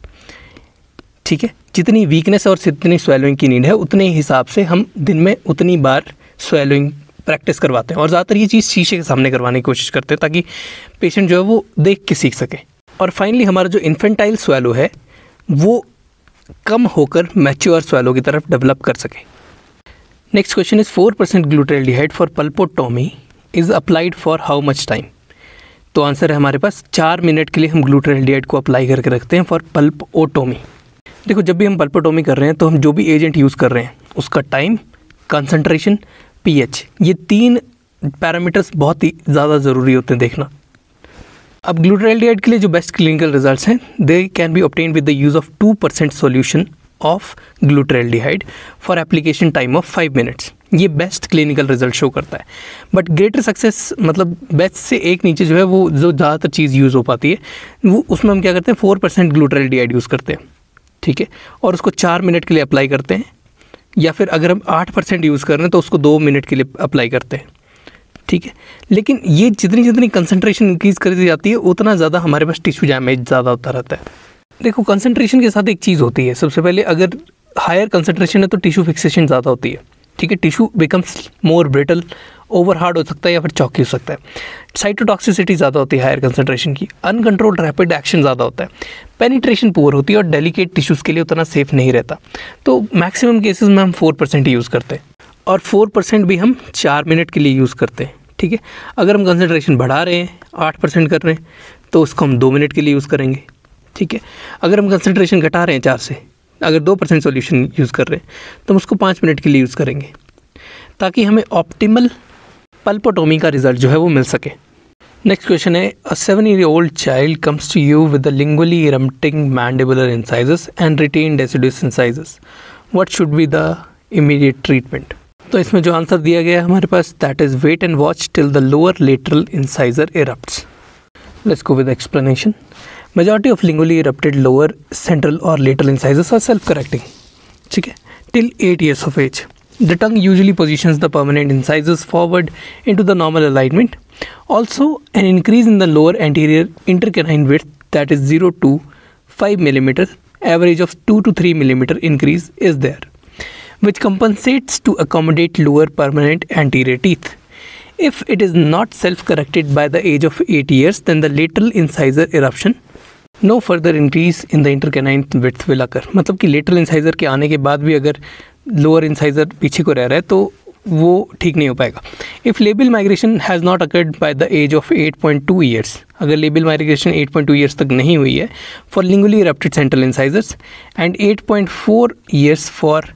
ठीक है। जितनी वीकनेस और जितनी स्वेलिंग की नीड है उतने हिसाब से हम दिन में उतनी बार स्वेलिंग प्रैक्टिस करवाते हैं, और ज़्यादातर ये चीज़ शीशे के सामने करवाने की कोशिश करते हैं ताकि पेशेंट जो है वो देख के सीख सके। और फाइनली हमारा जो इन्फेंटाइल स्वैलो है वो कम होकर मैच्योर स्वैलो की तरफ डेवलप कर सके। Next question is 4% glutaraldehyde for pulpotomy is applied for how much time. तो आंसर है हमारे पास 4 मिनट के लिए हम ग्लूटाल्डिहाइड को अप्लाई करके रखते हैं फॉर पल्पोटोमी। देखो जब भी हम पल्पोटोमी कर रहे हैं तो हम जो भी एजेंट यूज़ कर रहे हैं उसका टाइम, कंसंट्रेशन, पीएच, ये 3 पैरामीटर्स बहुत ही ज़्यादा ज़रूरी होते हैं देखना। अब ग्लूटाल्डिहाइड के लिए जो बेस्ट क्लिनिकल रिजल्ट्स हैं they can be obtain with the use of 2% solution of ग्लूटाल्डिहाइड for application time of 5 minutes. ये बेस्ट क्लिनिकल रिजल्ट शो करता है। बट ग्रेटर सक्सेस मतलब बेस्ट से एक नीचे जो है वो जो ज़्यादातर चीज़ यूज़ हो पाती है वो उसमें हम क्या करते हैं 4% ग्लूटाल्डिहाइड यूज़ करते हैं, ठीक है, और उसको 4 मिनट के लिए अप्लाई करते हैं, या फिर अगर हम 8% यूज़ कर रहे हैं तो उसको 2 मिनट के लिए अप्लाई करते हैं, ठीक है। लेकिन ये जितनी कंसंट्रेशन इंक्रीज़ कर दी जाती है उतना ज़्यादा हमारे पास टिश्यू डैमेज ज़्यादा होता रहता है। देखो कंसंट्रेशन के साथ एक चीज़ होती है, सबसे पहले अगर हायर कंसंट्रेशन है तो टिश्यू फिक्सेशन ज़्यादा होती है, ठीक है, tissue becomes more brittle, over hard हो सकता है या फिर चौकी हो सकता है। साइटोटॉक्सिसिटी ज़्यादा होती है हायर कंसंट्रेशन की, अनकंट्रोल्ड रैपिड एक्शन ज़्यादा होता है, पेनिट्रेशन पुअर होती है और डेलिकेट टिश्यूज़ के लिए उतना सेफ नहीं रहता। तो मैक्सिमम केसेस में हम 4% यूज़ करते हैं, और 4% भी हम 4 मिनट के लिए यूज़ करते हैं, ठीक है। अगर हम कंसंट्रेशन बढ़ा रहे हैं 8% कर रहे हैं तो उसको हम 2 मिनट के लिए यूज़ करेंगे, ठीक है। अगर हम कंसंट्रेशन घटा रहे हैं 4 से, अगर 2% सॉल्यूशन यूज़ कर रहे हैं तो हम उसको 5 मिनट के लिए यूज़ करेंगे, ताकि हमें ऑप्टिमल पल्पोटोमी का रिजल्ट जो है वो मिल सके। नेक्स्ट क्वेश्चन है, a 7-year-old child comes to you with the lingually erupting mandibular incisors and retained deciduous incisors. What should be the immediate treatment? तो इसमें जो आंसर दिया गया है हमारे पास, that is wait and watch till the lower lateral incisor erupts. Let's go with the explanation. Majority of lingually erupted lower central or lateral incisors are self-correcting, ठीक है, till 8 years of age. The tongue usually positions the permanent incisors forward into the normal alignment. Also, an increase in the lower anterior intercanine width, that is 0 to 5 mm, average of 2 to 3 mm increase is there, which compensates to accommodate lower permanent anterior teeth. If it is not self-corrected by the age of 8 years, then the lateral incisor eruption, no further increase in the intercanine width will occur. मतलब कि lateral incisor के आने के बाद भी अगर lower incisor पीछे को रह रहा है तो वो ठीक नहीं हो पाएगा। If labial migration has not occurred by the age of 8.2 years, अगर लेबियल माइग्रेशन 8.2 ईयर्स तक नहीं हुई है for lingually erupted central incisors and 8.4 years for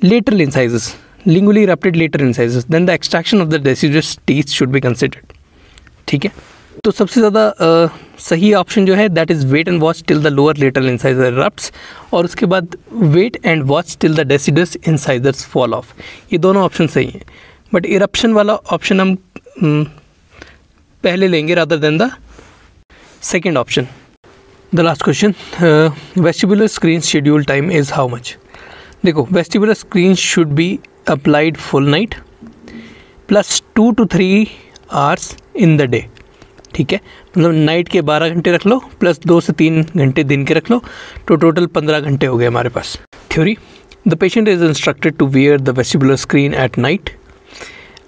lateral incisors, lingually erupted lateral incisors, then the extraction of the deciduous teeth should be considered, ठीक है। तो सबसे ज़्यादा सही ऑप्शन जो है that is wait and watch till the lower lateral incisor erupts, और उसके बाद wait and watch till the deciduous incisors fall off. ये दोनों ऑप्शन सही हैं, बट इरप्शन वाला ऑप्शन हम पहले लेंगे rather than the second option. The last question, vestibular screen schedule time is how much. देखो vestibular screen should be applied full night plus 2 to 3 hours in the day, ठीक है, मतलब night के 12 घंटे रख लो प्लस 2 से 3 घंटे दिन के रख लो, तो टोटल 15 घंटे हो गए हमारे पास। Theory, the patient is instructed to wear the vestibular screen at night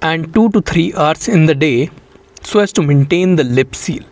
and 2 to 3 hours in the day so as to maintain the lip seal.